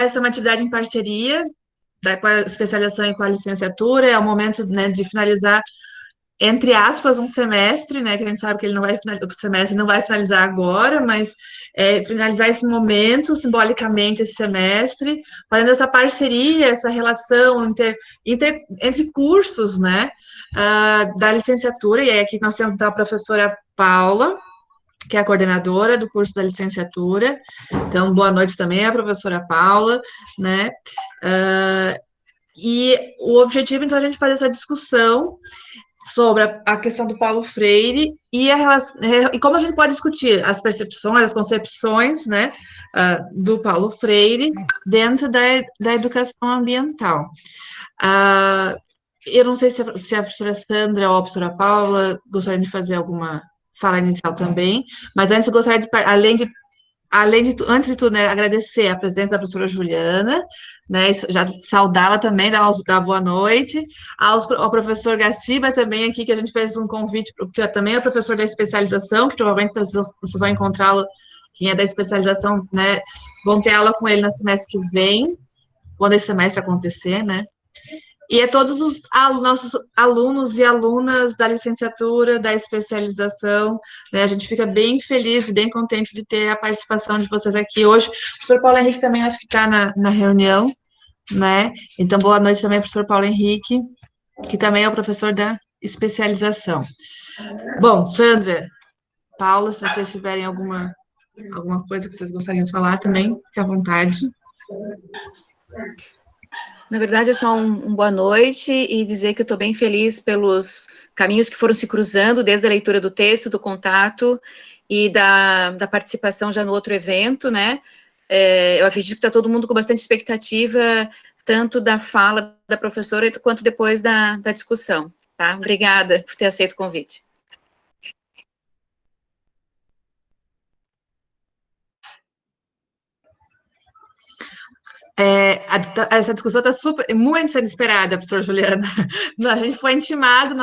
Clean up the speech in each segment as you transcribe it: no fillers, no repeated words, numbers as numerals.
essa é uma atividade em parceria com a especialização e com a licenciatura, é o momento, né, de finalizar, entre aspas, um semestre, né, que a gente sabe que ele não vai o semestre não vai finalizar agora, mas finalizar esse momento, simbolicamente, esse semestre, fazendo essa parceria, essa relação entre cursos, né, da licenciatura, e aí aqui nós temos, então, a professora Paula, que é a coordenadora do curso da licenciatura. Então, boa noite também à professora Paula, né? E o objetivo, então, é a gente fazer essa discussão sobre a questão do Paulo Freire e como a gente pode discutir as percepções, as concepções, né, do Paulo Freire dentro da educação ambiental. Eu não sei se a professora Sandra ou a professora Paula gostariam de fazer alguma fala inicial também, mas antes eu gostaria de, antes de tudo, né, agradecer a presença da professora Juliana, né, já saudá-la também, dar boa noite, ao professor Gaciba também aqui, que a gente fez um convite, que também é professor da especialização, que provavelmente vocês vão encontrá-lo, quem é da especialização, né, vão ter aula com ele no semestre que vem, quando esse semestre acontecer, né, e a todos os nossos alunos e alunas da licenciatura, da especialização, né? A gente fica bem feliz e bem contente de ter a participação de vocês aqui hoje. O professor Paulo Henrique também acho que está na reunião, né? Então, boa noite também, professor Paulo Henrique, que também é o professor da especialização. Bom, Sandra, Paula, se vocês tiverem alguma coisa que vocês gostariam de falar também, fique à vontade. Na verdade, é só um boa noite e dizer que eu estou bem feliz pelos caminhos que foram se cruzando, desde a leitura do texto, do contato e da participação já no outro evento, né? Eu acredito que está todo mundo com bastante expectativa, tanto da fala da professora quanto depois da discussão, tá? Obrigada por ter aceito o convite. Essa discussão está muito sendo esperada, professora Juliana. A gente foi intimado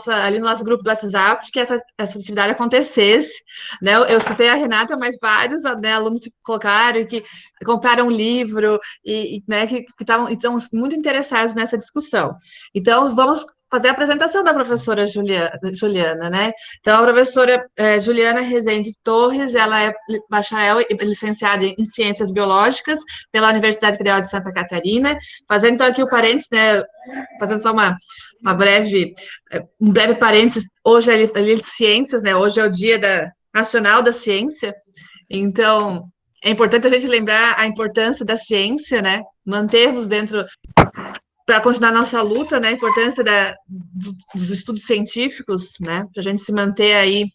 ali no nosso grupo do WhatsApp de que essa atividade acontecesse. Né? Eu citei a Renata, mas vários, né, alunos se colocaram, que compraram um livro e né, que estão muito interessados nessa discussão. Então, vamos fazer a apresentação da professora Juliana, né? Então, a professora Juliana Rezende Torres, ela é bacharel e licenciada em Ciências Biológicas pela Universidade Federal de Santa Catarina, fazendo então aqui o parênteses, né, fazendo só um breve parênteses, hoje é de ciências, né, hoje é o Dia Nacional da Ciência, então é importante a gente lembrar a importância da ciência, né, mantermos dentro, para continuar nossa luta, né, a importância dos estudos científicos, né, para a gente se manter aí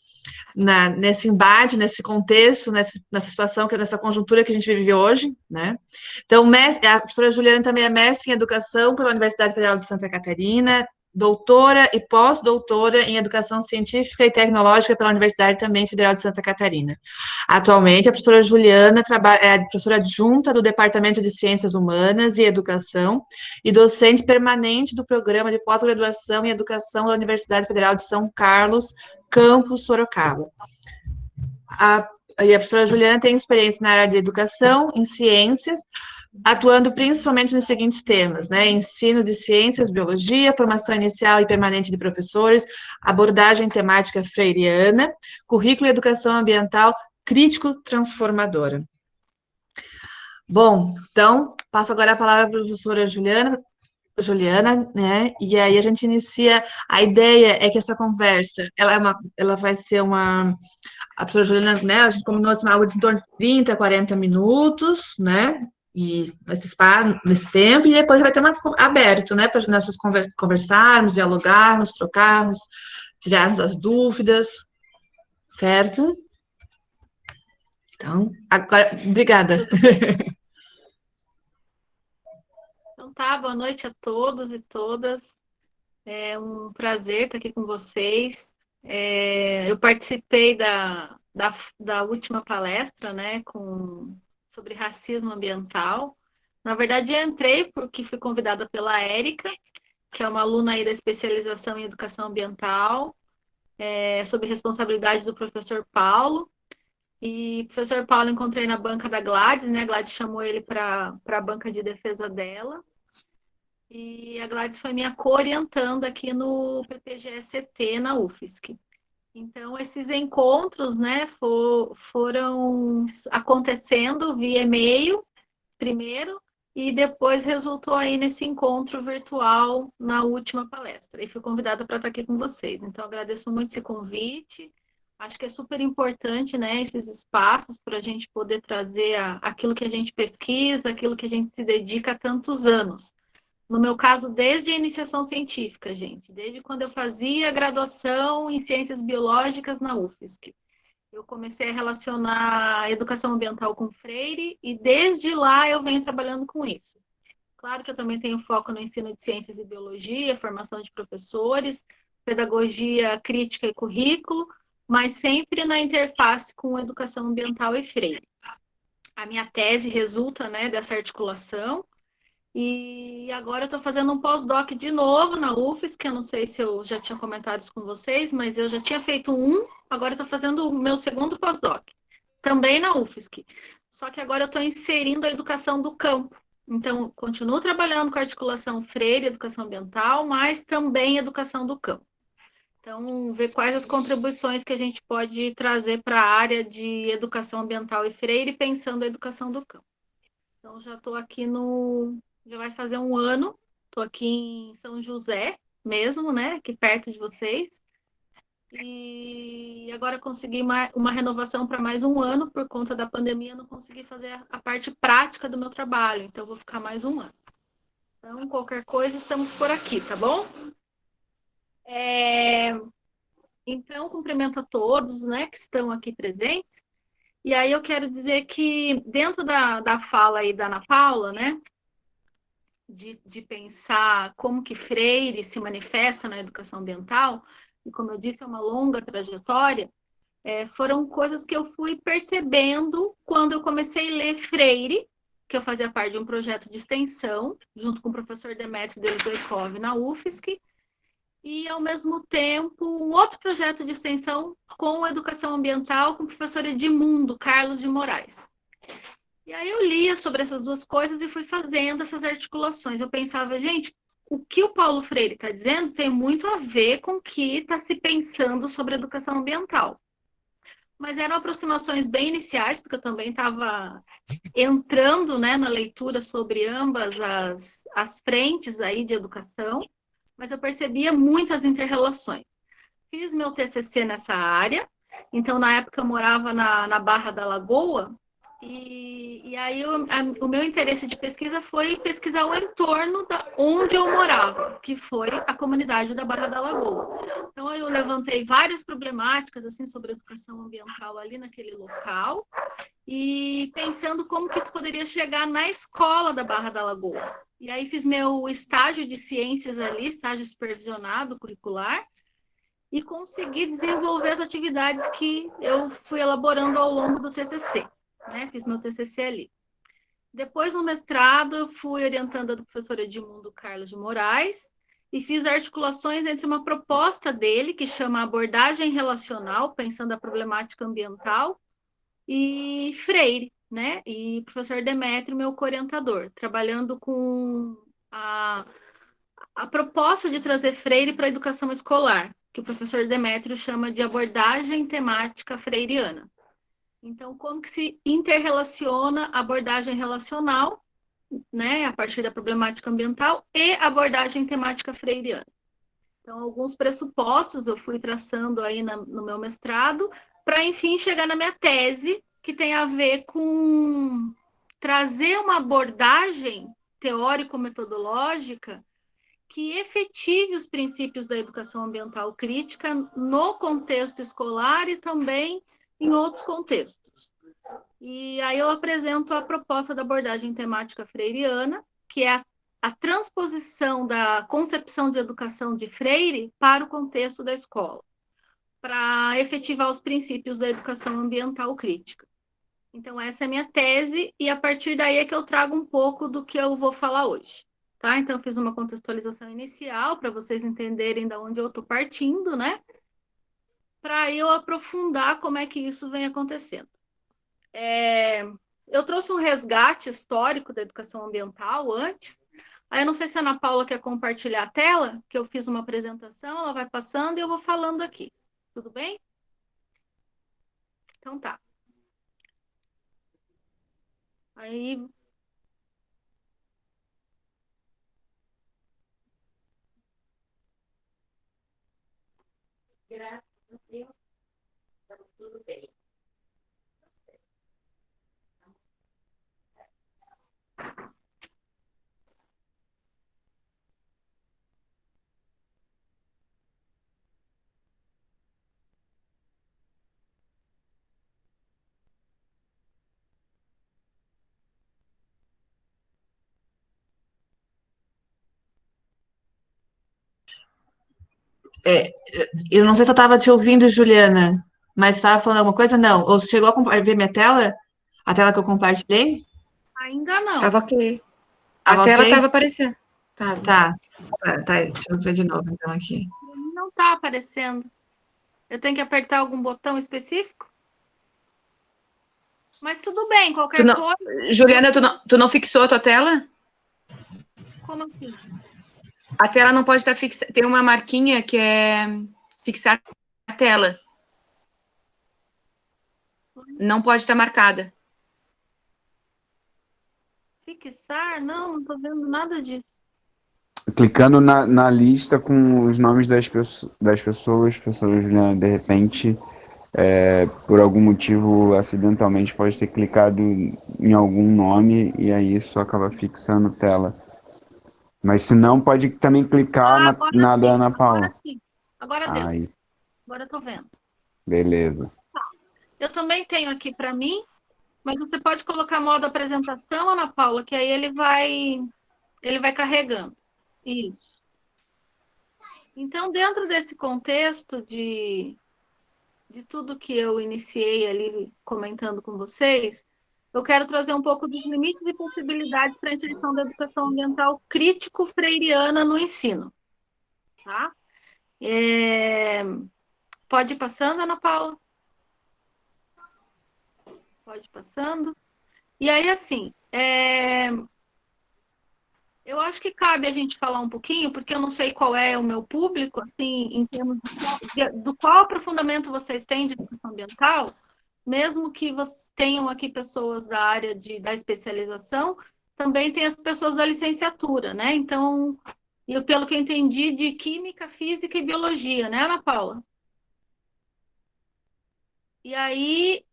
nesse embate, nesse contexto, nessa situação, nessa conjuntura que a gente vive hoje, né? Então, a professora Juliana também é mestre em Educação pela Universidade Federal de Santa Catarina, doutora e pós-doutora em Educação Científica e Tecnológica pela Universidade também Federal de Santa Catarina. Atualmente, a professora Juliana é professora adjunta do Departamento de Ciências Humanas e Educação e docente permanente do Programa de Pós-Graduação em Educação da Universidade Federal de São Carlos, campus Sorocaba. A professora Juliana tem experiência na área de educação, em ciências, atuando principalmente nos seguintes temas, né? Ensino de ciências, biologia, formação inicial e permanente de professores, abordagem temática freiriana, currículo e educação ambiental crítico-transformadora. Bom, então, passo agora a palavra para a professora Juliana, né? E aí a gente inicia. A ideia é que essa conversa, ela vai ser a professora Juliana, né? A gente combinou algo de em torno de 30, 40 minutos, né? E nesse tempo, e depois vai ter aberto, né? Para nós conversarmos, dialogarmos, trocarmos, tirarmos as dúvidas, certo? Então, agora, obrigada. Então tá, boa noite a todos e todas. É um prazer estar aqui com vocês. Eu participei da última palestra, né, sobre racismo ambiental. Na verdade, eu entrei porque fui convidada pela Érica, que é uma aluna aí da especialização em educação ambiental, sob responsabilidade do professor Paulo. E o professor Paulo encontrei na banca da Gladys, né? A Gladys chamou ele para a banca de defesa dela. E a Gladys foi minha co-orientando aqui no PPG-ST na UFSC. Então, esses encontros, né, foram acontecendo via e-mail primeiro, e depois resultou aí nesse encontro virtual na última palestra. E fui convidada para estar aqui com vocês. Então, agradeço muito esse convite. Acho que é super importante, né, esses espaços para a gente poder trazer aquilo que a gente pesquisa, aquilo que a gente se dedica há tantos anos. No meu caso, desde a iniciação científica, gente, desde quando eu fazia graduação em ciências biológicas na UFSC. Eu comecei a relacionar a educação ambiental com Freire e desde lá eu venho trabalhando com isso. Claro que eu também tenho foco no ensino de ciências e biologia, formação de professores, pedagogia crítica e currículo, mas sempre na interface com educação ambiental e Freire. A minha tese resulta, né, dessa articulação. E agora eu estou fazendo um pós-doc de novo na UFSC, que eu não sei se eu já tinha comentado isso com vocês, mas eu já tinha feito um, agora eu estou fazendo o meu segundo pós-doc, também na UFSC. Só que agora eu estou inserindo a educação do campo. Então, continuo trabalhando com a articulação Freire, educação ambiental, mas também educação do campo. Então, ver quais as contribuições que a gente pode trazer para a área de educação ambiental e Freire, pensando a educação do campo. Então, já estou aqui já vai fazer um ano, estou aqui em São José mesmo, né? Aqui perto de vocês. E agora consegui uma renovação para mais um ano, por conta da pandemia, não consegui fazer a parte prática do meu trabalho, então vou ficar mais um ano. Então, qualquer coisa, estamos por aqui, tá bom? Então, cumprimento a todos, né, que estão aqui presentes. E aí eu quero dizer que dentro da fala aí da Ana Paula, né, de pensar como que Freire se manifesta na educação ambiental, e como eu disse, é uma longa trajetória, foram coisas que eu fui percebendo quando eu comecei a ler Freire, que eu fazia parte de um projeto de extensão, junto com o professor Demetrio Delzoikov na UFSC, e, ao mesmo tempo, um outro projeto de extensão com educação ambiental com o professor Edmundo Carlos de Moraes. E aí eu lia sobre essas duas coisas e fui fazendo essas articulações. Eu pensava, gente, o que o Paulo Freire está dizendo tem muito a ver com o que está se pensando sobre educação ambiental. Mas eram aproximações bem iniciais, porque eu também estava entrando, né, na leitura sobre ambas as frentes aí de educação, mas eu percebia muitas interrelações. Fiz meu TCC nessa área, então na época eu morava na Barra da Lagoa, e aí o meu interesse de pesquisa foi pesquisar o entorno onde eu morava, que foi a comunidade da Barra da Lagoa. Então eu levantei várias problemáticas assim sobre educação ambiental ali naquele local, e pensando como que isso poderia chegar na escola da Barra da Lagoa. E aí fiz meu estágio de ciências ali, estágio supervisionado curricular, e consegui desenvolver as atividades que eu fui elaborando ao longo do TCC. Né? Fiz meu TCC ali. Depois, no mestrado, eu fui orientando do professor Edmundo Carlos de Moraes e fiz articulações entre uma proposta dele, que chama Abordagem Relacional, pensando a problemática ambiental, e Freire, né? E professor Demétrio, meu co-orientador, trabalhando com a proposta de trazer Freire para a educação escolar, que o professor Demétrio chama de abordagem temática freiriana. Então, como que se interrelaciona a abordagem relacional, né, a partir da problemática ambiental, e a abordagem temática freiriana? Então, alguns pressupostos eu fui traçando aí no meu mestrado, para, enfim, chegar na minha tese, que tem a ver com trazer uma abordagem teórico-metodológica que efetive os princípios da educação ambiental crítica no contexto escolar e também em outros contextos. E aí eu apresento a proposta da abordagem temática freiriana, que é a transposição da concepção de educação de Freire para o contexto da escola, para efetivar os princípios da educação ambiental crítica. Então, essa é a minha tese, e a partir daí é que eu trago um pouco do que eu vou falar hoje. Tá? Então, eu fiz uma contextualização inicial para vocês entenderem de onde eu estou partindo, né? Para eu aprofundar como é que isso vem acontecendo. Eu trouxe um resgate histórico da educação ambiental antes. Aí eu não sei se a Ana Paula quer compartilhar a tela, que eu fiz uma apresentação, ela vai passando e eu vou falando aqui. Tudo bem? Então tá. Aí, graças a Deus, tá tudo bem. É, eu não sei se eu estava te ouvindo, Juliana, mas estava falando alguma coisa? Não. Ou você chegou a ver minha tela? A tela que eu compartilhei? Ainda não. Tava ok. A Tava tela ok? estava aparecendo. Tava. Tá, deixa eu ver de novo então aqui. Não tá aparecendo. Eu tenho que apertar algum botão específico? Mas tudo bem, Tu qualquer não, coisa. Juliana, tu não fixou a tua tela? Como assim? A tela não pode estar fixa. Tem uma marquinha que é fixar a tela. Não pode estar marcada. Fixar? Não tô vendo nada disso. Clicando na lista com os nomes das pessoas, professora Juliana, de repente, por algum motivo, acidentalmente, pode ter clicado em algum nome e aí isso acaba fixando tela. Mas se não, pode também clicar Agora na da sim, Ana agora Paula. sim. Agora deu. Aí, Agora eu tô vendo. beleza. Eu também tenho aqui para mim, mas você pode colocar modo apresentação, Ana Paula, que aí ele vai carregando. Isso. Então, dentro desse contexto de tudo que eu iniciei ali comentando com vocês, eu quero trazer um pouco dos limites e possibilidades para a inserção da educação ambiental crítico-freiriana no ensino. Tá? Pode ir passando, Ana Paula? Pode ir passando. E aí, assim, eu acho que cabe a gente falar um pouquinho, porque eu não sei qual é o meu público, assim, em termos do qual aprofundamento vocês têm de educação ambiental, mesmo que vocês tenham aqui pessoas da área da especialização, também tem as pessoas da licenciatura, né? Então, pelo que eu entendi, de química, física e biologia, né, Ana Paula? E aí,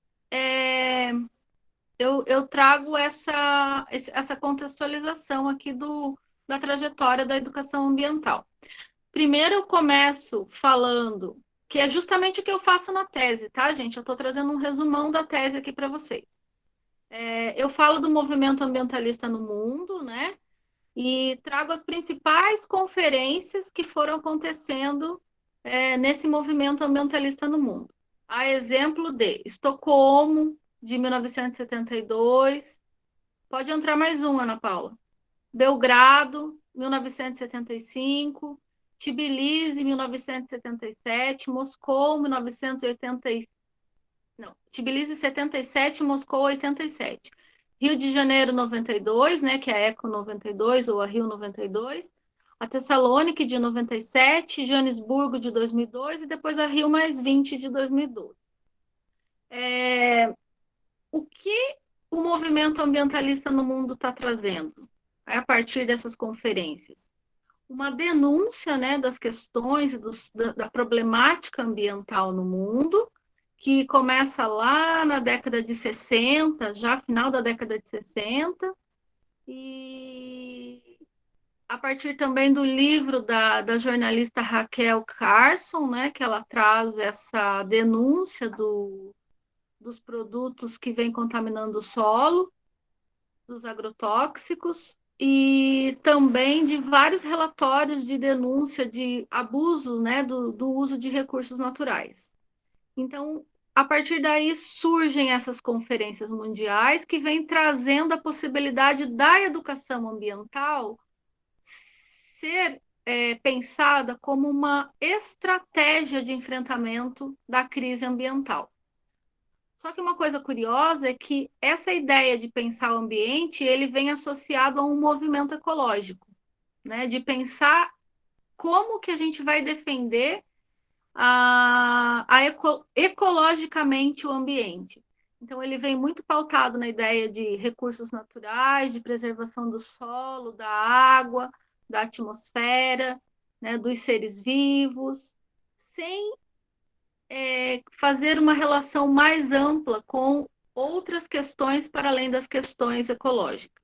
eu trago essa contextualização aqui da trajetória da educação ambiental. Primeiro, eu começo falando que é justamente o que eu faço na tese, tá, gente? Eu estou trazendo um resumão da tese aqui para vocês. Eu falo do movimento ambientalista no mundo, né? E trago as principais conferências que foram acontecendo nesse movimento ambientalista no mundo. A exemplo de Estocolmo, de 1972. Pode entrar mais um, Ana Paula. Belgrado, 1975. Tbilisi, 1977. Moscou, 1980. Não, Tbilisi, 77. Moscou, 87. Rio de Janeiro, 92, né, que é a Eco 92 ou a Rio 92. A Tessalônica, de 97. Joanesburgo, de 2002. E depois a Rio mais 20, de 2012. O que o movimento ambientalista no mundo está trazendo a partir dessas conferências? Uma denúncia, né, das questões da problemática ambiental no mundo, que começa lá na década de 60, já final da década de 60, e a partir também do livro da jornalista Raquel Carson, né, que ela traz essa denúncia dos produtos que vêm contaminando o solo, dos agrotóxicos, e também de vários relatórios de denúncia de abuso, né, do uso de recursos naturais. Então, a partir daí surgem essas conferências mundiais que vêm trazendo a possibilidade da educação ambiental ser pensada como uma estratégia de enfrentamento da crise ambiental. Só que uma coisa curiosa é que essa ideia de pensar o ambiente, ele vem associado a um movimento ecológico, né? De pensar como que a gente vai defender ecologicamente o ambiente. Então, ele vem muito pautado na ideia de recursos naturais, de preservação do solo, da água, da atmosfera, né, dos seres vivos, sem fazer uma relação mais ampla com outras questões para além das questões ecológicas.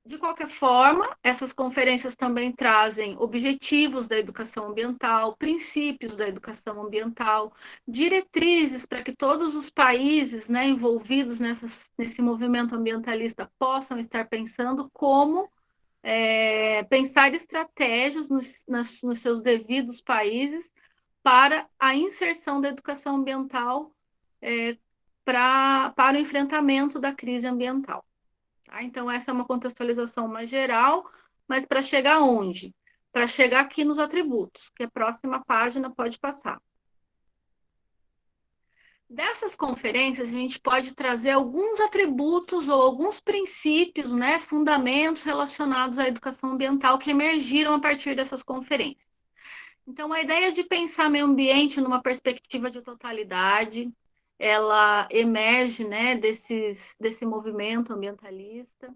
De qualquer forma, essas conferências também trazem objetivos da educação ambiental, princípios da educação ambiental, diretrizes para que todos os países, né, envolvidos nesse movimento ambientalista possam estar pensando como pensar estratégias nos seus devidos países para a inserção da educação ambiental para o enfrentamento da crise ambiental. Tá? Então, essa é uma contextualização mais geral, mas para chegar onde? Para chegar aqui nos atributos, que a próxima página pode passar. Dessas conferências, a gente pode trazer alguns atributos ou alguns princípios, né, fundamentos relacionados à educação ambiental que emergiram a partir dessas conferências. Então, a ideia de pensar meio ambiente numa perspectiva de totalidade, ela emerge, né, desse movimento ambientalista.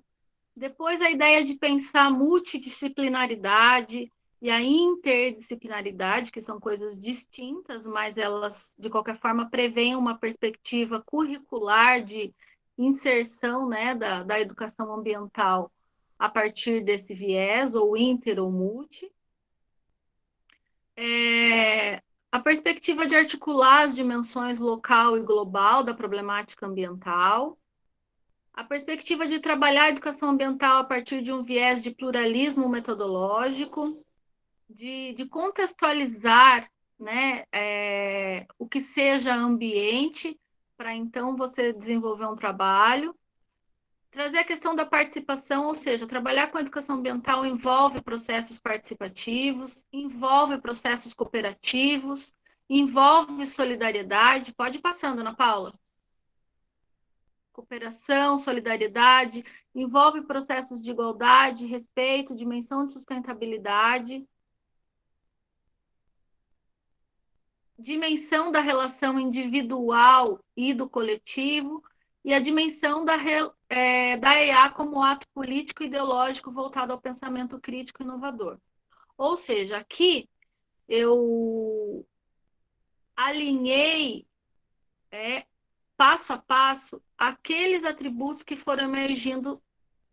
Depois, a ideia de pensar multidisciplinaridade e a interdisciplinaridade, que são coisas distintas, mas elas, de qualquer forma, prevêem uma perspectiva curricular de inserção, né, da educação ambiental a partir desse viés, ou inter ou multi. A perspectiva de articular as dimensões local e global da problemática ambiental, a perspectiva de trabalhar a educação ambiental a partir de um viés de pluralismo metodológico, de contextualizar, né, o que seja ambiente, para então você desenvolver um trabalho. Trazer a questão da participação, ou seja, trabalhar com a educação ambiental envolve processos participativos, envolve processos cooperativos, envolve solidariedade. Pode ir passando, Ana Paula. Cooperação, solidariedade, envolve processos de igualdade, respeito, dimensão de sustentabilidade, dimensão da relação individual e do coletivo, e a dimensão da EA como ato político e ideológico voltado ao pensamento crítico e inovador. Ou seja, aqui eu alinhei passo a passo aqueles atributos que foram emergindo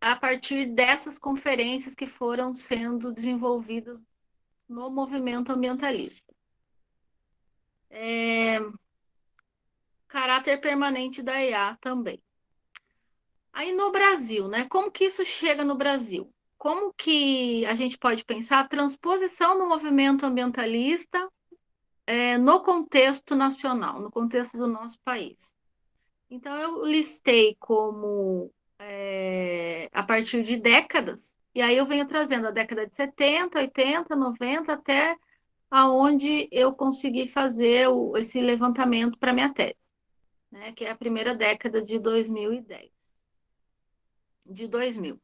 a partir dessas conferências que foram sendo desenvolvidas no movimento ambientalista. Caráter permanente da EA também. Aí no Brasil, né? Como que isso chega no Brasil? Como que a gente pode pensar a transposição do movimento ambientalista no contexto nacional, no contexto do nosso país? Então, eu listei como a partir de décadas, e aí eu venho trazendo a década de 70, 80, 90, até aonde eu consegui fazer esse levantamento para minha tese, né, que é a primeira década de 2010. De 2000.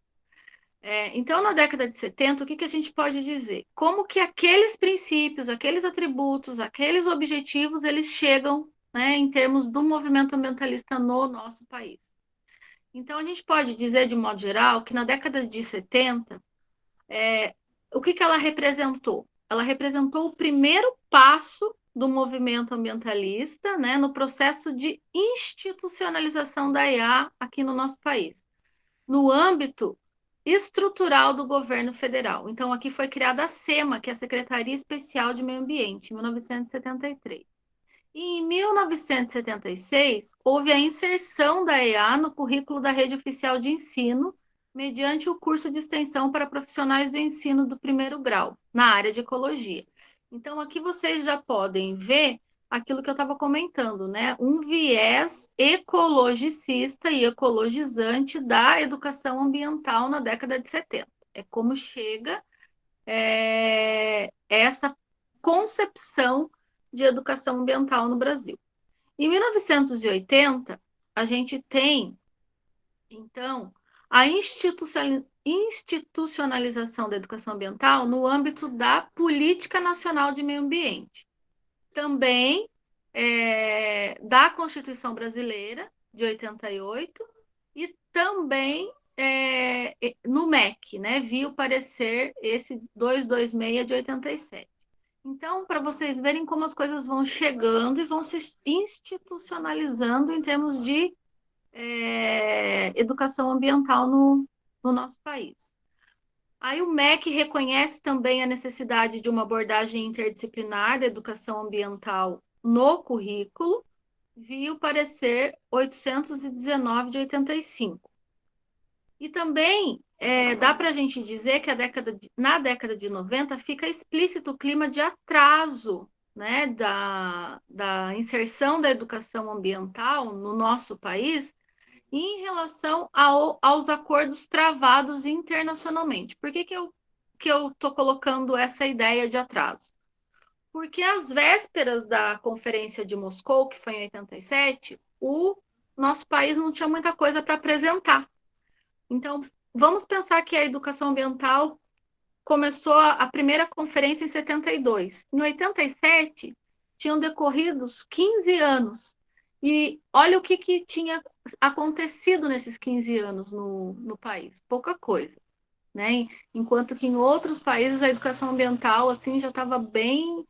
Então, na década de 70, o que a gente pode dizer? Como que aqueles princípios, aqueles atributos, aqueles objetivos, eles chegam, né, em termos do movimento ambientalista no nosso país. Então, a gente pode dizer, de modo geral, que na década de 70, o que ela representou? Ela representou o primeiro passo do movimento ambientalista, né, no processo de institucionalização da EA aqui no nosso país, no âmbito estrutural do governo federal. Então, aqui foi criada a SEMA, que é a Secretaria Especial de Meio Ambiente, em 1973. E em 1976, houve a inserção da EA no currículo da Rede Oficial de Ensino, mediante o curso de extensão para profissionais do ensino do primeiro grau, na área de ecologia. Então, aqui vocês já podem ver aquilo que eu estava comentando, né? Um viés ecologicista e ecologizante da educação ambiental na década de 70. É como chega essa concepção de educação ambiental no Brasil. Em 1980, a gente tem, então, a institucionalização da educação ambiental no âmbito da Política Nacional de Meio Ambiente. Também da Constituição Brasileira, de 88, e também no MEC, né? Vi o parecer esse 226 de 87. Então, para vocês verem como as coisas vão chegando e vão se institucionalizando em termos de educação ambiental no nosso país. Aí o MEC reconhece também a necessidade de uma abordagem interdisciplinar da educação ambiental no currículo, via o parecer 819 de 85. E também dá para a gente dizer que na década de 90 fica explícito o clima de atraso, né, da inserção da educação ambiental no nosso país em relação aos acordos travados internacionalmente. Por que eu estou colocando essa ideia de atraso? Porque às vésperas da Conferência de Moscou, que foi em 87, o nosso país não tinha muita coisa para apresentar. Então, vamos pensar que a educação ambiental começou a primeira conferência em 72. Em 87, tinham decorridos 15 anos. E olha o que tinha acontecido nesses 15 anos no país. Pouca coisa, né? Enquanto que em outros países a educação ambiental assim, já estava bem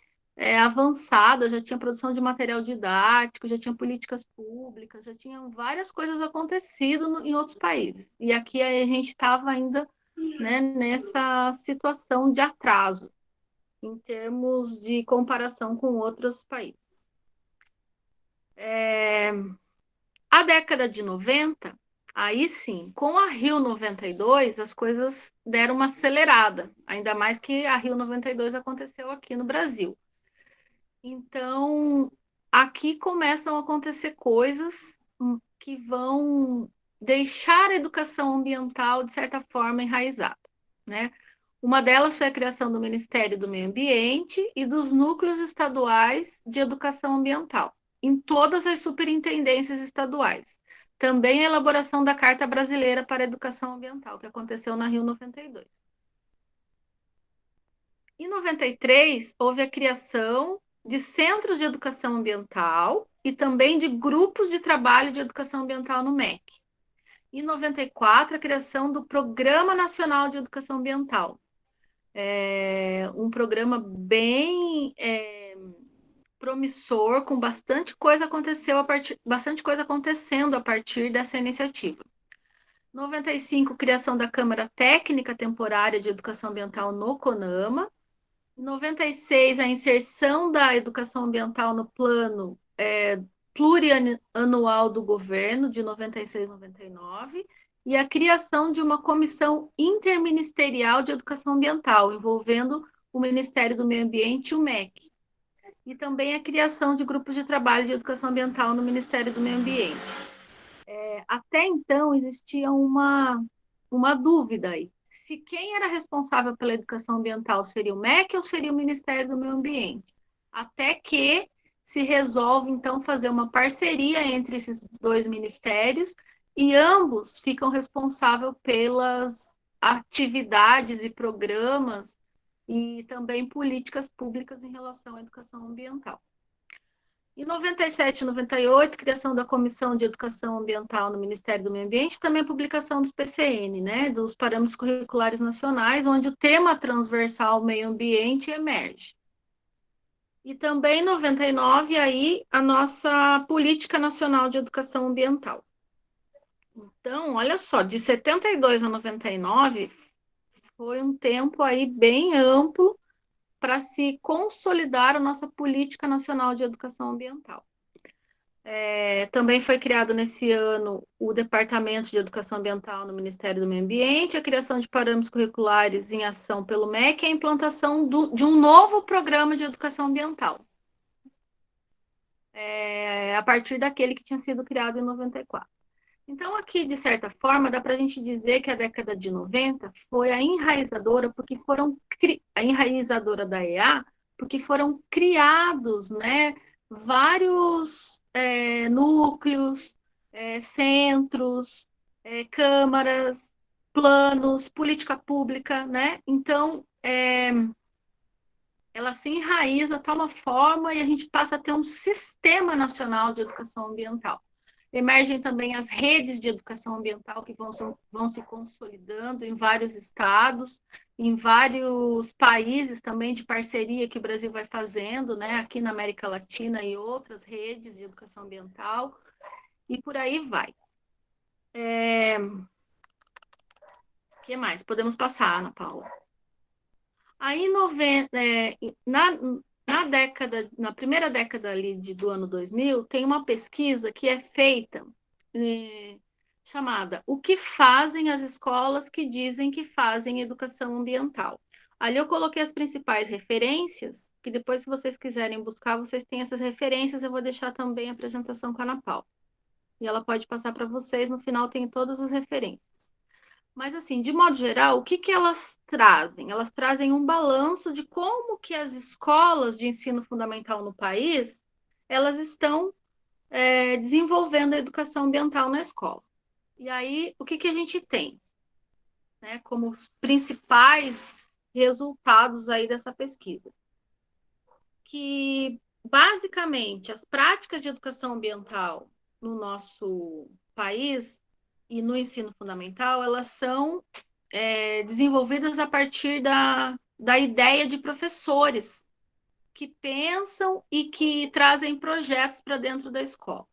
avançada, já tinha produção de material didático, já tinha políticas públicas, já tinham várias coisas acontecido em outros países. E aqui a gente estava ainda, né, nessa situação de atraso, em termos de comparação com outros países. A década de 90, aí sim, com a Rio 92, as coisas deram uma acelerada, ainda mais que a Rio 92 aconteceu aqui no Brasil. Então, aqui começam a acontecer coisas que vão deixar a educação ambiental, de certa forma, enraizada, né? Uma delas foi a criação do Ministério do Meio Ambiente e dos núcleos estaduais de educação ambiental, em todas as superintendências estaduais. Também a elaboração da Carta Brasileira para a Educação Ambiental, que aconteceu na Rio 92. Em 93, houve a criação de centros de educação ambiental e também de grupos de trabalho de educação ambiental no MEC. Em 94, a criação do Programa Nacional de Educação Ambiental. Um programa bem promissor, com bastante coisa acontecendo a partir dessa iniciativa. 95, criação da Câmara Técnica Temporária de Educação Ambiental no CONAMA. 96, a inserção da educação ambiental no plano plurianual do governo, de 96 a 99, e a criação de uma comissão interministerial de educação ambiental, envolvendo o Ministério do Meio Ambiente e o MEC. E também a criação de grupos de trabalho de educação ambiental no Ministério do Meio Ambiente. Até então, existia uma dúvida aí. Se quem era responsável pela educação ambiental seria o MEC ou seria o Ministério do Meio Ambiente. Até que se resolve, então, fazer uma parceria entre esses dois ministérios e ambos ficam responsáveis pelas atividades e programas e também políticas públicas em relação à educação ambiental. Em 97 e 98, criação da Comissão de Educação Ambiental no Ministério do Meio Ambiente, também a publicação dos PCN, né, dos Parâmetros Curriculares Nacionais, onde o tema transversal meio ambiente emerge. E também em 99, aí, a nossa Política Nacional de Educação Ambiental. Então, olha só, de 72 a 99, foi um tempo aí bem amplo para se consolidar a nossa Política Nacional de Educação Ambiental. Também foi criado nesse ano o Departamento de Educação Ambiental no Ministério do Meio Ambiente, a criação de parâmetros curriculares em ação pelo MEC e a implantação de um novo programa de educação ambiental, a partir daquele que tinha sido criado em 94. Então, aqui, de certa forma, dá para a gente dizer que a década de 90 foi a enraizadora, a enraizadora da EA, porque foram criados, né, vários núcleos, centros, câmaras, planos, política pública, né? Então, ela se enraiza de tal forma e a gente passa a ter um sistema nacional de educação ambiental. Emergem também as redes de educação ambiental que vão se consolidando em vários estados, em vários países também de parceria que o Brasil vai fazendo, né? Aqui na América Latina e outras redes de educação ambiental, e por aí vai. O que mais? Podemos passar, Ana Paula. Aí, na primeira década ali do ano 2000, tem uma pesquisa que é feita, chamada O que fazem as escolas que dizem que fazem educação ambiental? Ali eu coloquei as principais referências, que depois, se vocês quiserem buscar, vocês têm essas referências, eu vou deixar também a apresentação com a Ana Paula. E ela pode passar para vocês, no final tem todas as referências. Mas, assim, de modo geral, o que que elas trazem? Elas trazem um balanço de como que as escolas de ensino fundamental no país, elas estão desenvolvendo a educação ambiental na escola. E aí, o que que a gente tem, né, como os principais resultados aí dessa pesquisa? Que, basicamente, as práticas de educação ambiental no nosso país e no ensino fundamental, elas são desenvolvidas a partir da ideia de professores que pensam e que trazem projetos para dentro da escola.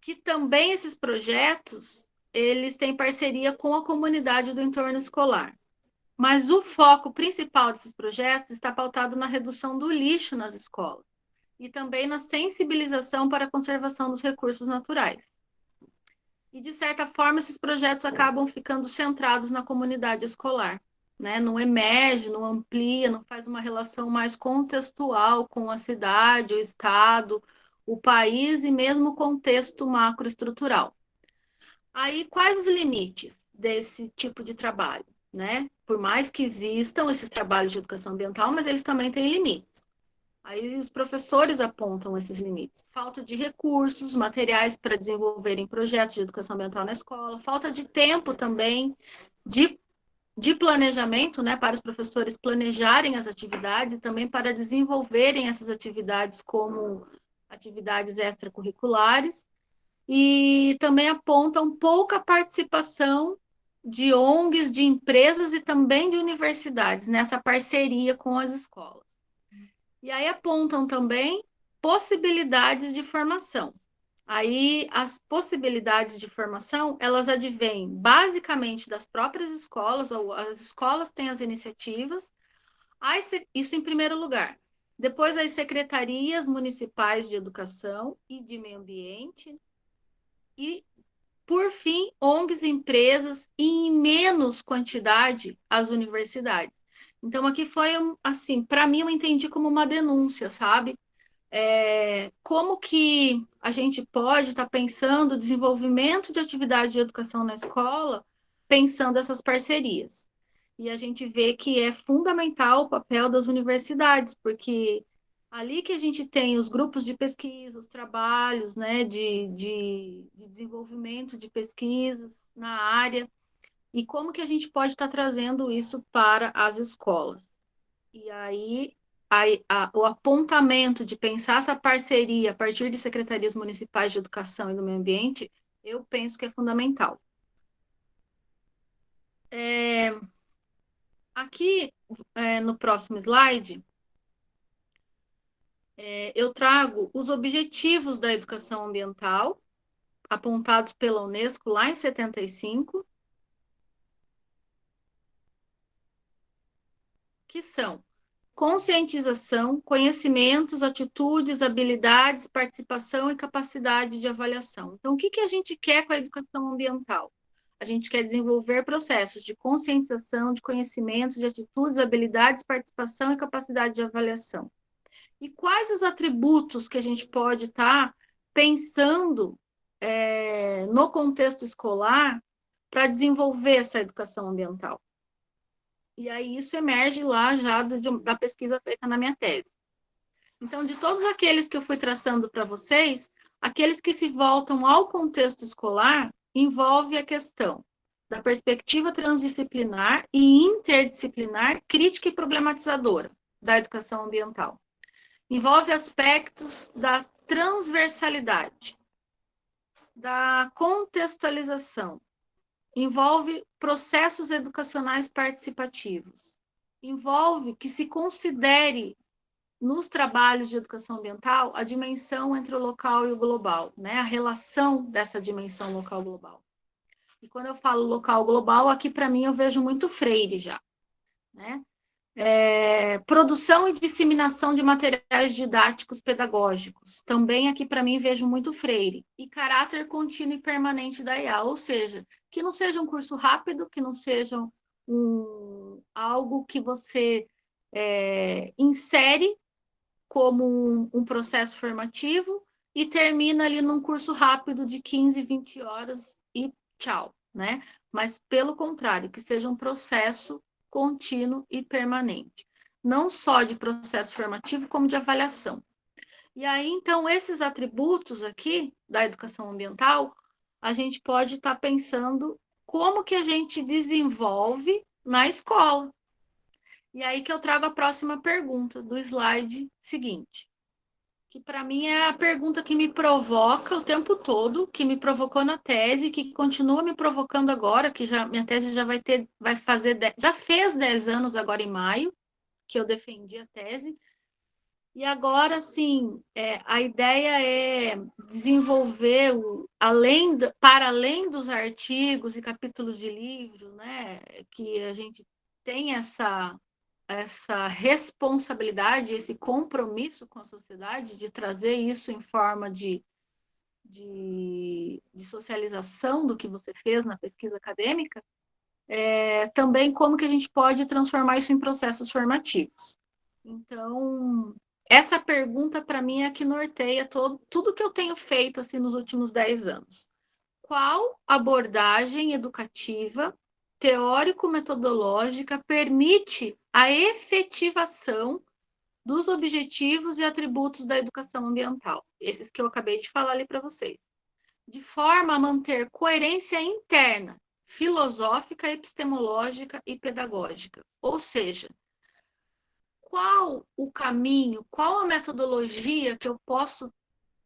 Que também esses projetos, eles têm parceria com a comunidade do entorno escolar. Mas o foco principal desses projetos está pautado na redução do lixo nas escolas e também na sensibilização para a conservação dos recursos naturais. E, de certa forma, esses projetos acabam ficando centrados na comunidade escolar, né? Não emerge, não amplia, não faz uma relação mais contextual com a cidade, o estado, o país e mesmo o contexto macroestrutural. Aí, quais os limites desse tipo de trabalho, né? Por mais que existam esses trabalhos de educação ambiental, mas eles também têm limites. Aí os professores apontam esses limites. Falta de recursos, materiais para desenvolverem projetos de educação ambiental na escola, falta de tempo também, de planejamento, né, para os professores planejarem as atividades e também para desenvolverem essas atividades como atividades extracurriculares. E também apontam pouca participação de ONGs, de empresas e também de universidades nessa parceria com as escolas. E aí apontam também possibilidades de formação. Aí as possibilidades de formação, elas advêm basicamente das próprias escolas, ou as escolas têm as iniciativas, isso em primeiro lugar. Depois as secretarias municipais de educação e de meio ambiente, e por fim, ONGs, empresas e em menos quantidade as universidades. Então, aqui foi, assim, para mim, eu entendi como uma denúncia, sabe? Como que a gente pode estar pensando o desenvolvimento de atividades de educação na escola, pensando essas parcerias. E a gente vê que é fundamental o papel das universidades, porque ali que a gente tem os grupos de pesquisa, os trabalhos, né, de desenvolvimento de pesquisas na área, e como que a gente pode estar trazendo isso para as escolas. E aí, o apontamento de pensar essa parceria a partir de secretarias municipais de educação e do meio ambiente, eu penso que é fundamental. Aqui, no próximo slide, eu trago os objetivos da educação ambiental, apontados pela Unesco lá em 75, que são conscientização, conhecimentos, atitudes, habilidades, participação e capacidade de avaliação. Então, o que que a gente quer com a educação ambiental? A gente quer desenvolver processos de conscientização, de conhecimentos, de atitudes, habilidades, participação e capacidade de avaliação. E quais os atributos que a gente pode estar pensando no contexto escolar para desenvolver essa educação ambiental? E aí isso emerge lá já da pesquisa feita na minha tese. Então, de todos aqueles que eu fui traçando para vocês, aqueles que se voltam ao contexto escolar envolve a questão da perspectiva transdisciplinar e interdisciplinar, crítica e problematizadora da educação ambiental. Envolve aspectos da transversalidade, da contextualização, envolve processos educacionais participativos, envolve que se considere nos trabalhos de educação ambiental a dimensão entre o local e o global, né? A relação dessa dimensão local-global. E quando eu falo local-global, aqui para mim eu vejo muito Freire já, né? Produção e disseminação de materiais didáticos pedagógicos. Também aqui para mim vejo muito Freire. E caráter contínuo e permanente da IA, ou seja, que não seja um curso rápido, que não seja algo que você insere como um processo formativo e termina ali num curso rápido de 15, 20 horas e tchau, né? Mas, pelo contrário, que seja um processo contínuo e permanente. Não só de processo formativo, como de avaliação. E aí, então, esses atributos aqui da educação ambiental, a gente pode estar pensando como que a gente desenvolve na escola. E aí que eu trago a próxima pergunta do slide seguinte, que para mim é a pergunta que me provoca o tempo todo, que me provocou na tese, que continua me provocando agora, que minha tese já já fez 10 anos agora em maio, que eu defendi a tese. E agora, sim, a ideia é desenvolver, para além dos artigos e capítulos de livro, né, que a gente tem essa responsabilidade, esse compromisso com a sociedade de trazer isso em forma de socialização do que você fez na pesquisa acadêmica, também como que a gente pode transformar isso em processos formativos. Então, essa pergunta, para mim, é a que norteia tudo que eu tenho feito assim, nos últimos 10 anos. Qual abordagem educativa teórico-metodológica permite a efetivação dos objetivos e atributos da educação ambiental, esses que eu acabei de falar ali para vocês, de forma a manter coerência interna, filosófica, epistemológica e pedagógica. Ou seja, qual o caminho, qual a metodologia que eu posso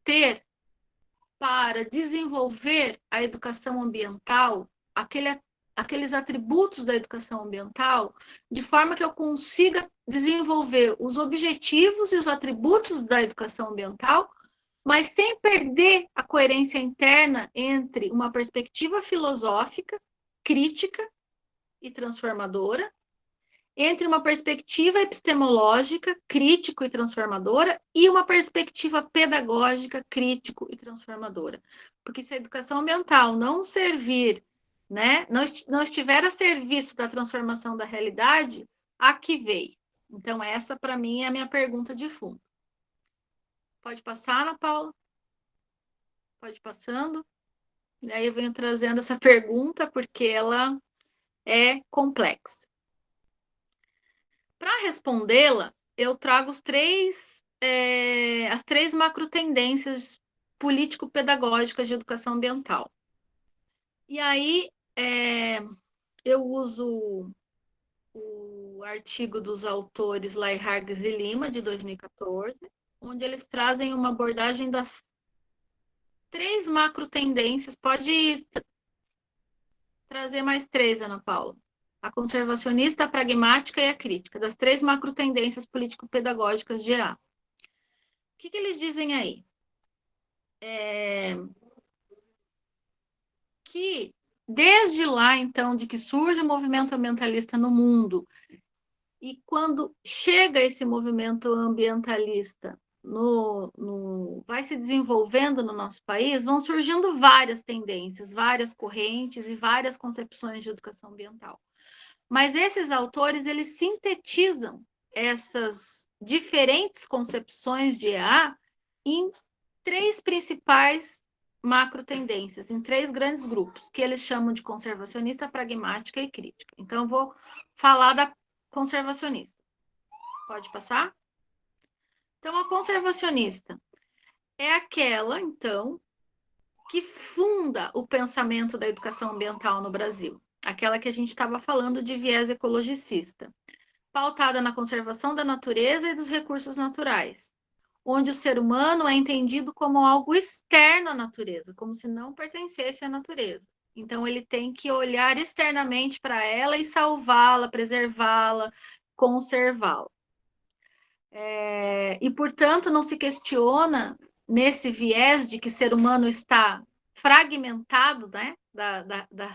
ter para desenvolver a educação ambiental, aqueles atributos da educação ambiental, de forma que eu consiga desenvolver os objetivos e os atributos da educação ambiental, mas sem perder a coerência interna entre uma perspectiva filosófica, crítica e transformadora, entre uma perspectiva epistemológica, crítico e transformadora, e uma perspectiva pedagógica, crítico e transformadora. Porque se a educação ambiental não servir, né, não estiver a serviço da transformação da realidade, a que veio? Então, essa, para mim, é a minha pergunta de fundo. Pode passar, Ana Paula? Pode ir passando. E aí eu venho trazendo essa pergunta, porque ela é complexa. Para respondê-la, eu trago as três macro tendências político-pedagógicas de educação ambiental. E aí eu uso o artigo dos autores Lairargues e Lima, de 2014, onde eles trazem uma abordagem das três macro tendências. Pode trazer mais três, Ana Paula. A conservacionista, a pragmática e a crítica, das três macro tendências político-pedagógicas de EA. O que eles dizem aí? Que desde lá, então, de que surge o movimento ambientalista no mundo, e quando chega esse movimento ambientalista, vai se desenvolvendo no nosso país, vão surgindo várias tendências, várias correntes e várias concepções de educação ambiental. Mas esses autores, eles sintetizam essas diferentes concepções de EA em três principais macro tendências, em três grandes grupos, que eles chamam de conservacionista, pragmática e crítica. Então, eu vou falar da conservacionista. Pode passar? Então, a conservacionista é aquela, então, que funda o pensamento da educação ambiental no Brasil. Aquela que a gente estava falando de viés ecologicista, pautada na conservação da natureza e dos recursos naturais, onde o ser humano é entendido como algo externo à natureza, como se não pertencesse à natureza. Então, ele tem que olhar externamente para ela e salvá-la, preservá-la, conservá-la. E, portanto, não se questiona nesse viés de que o ser humano está fragmentado, né,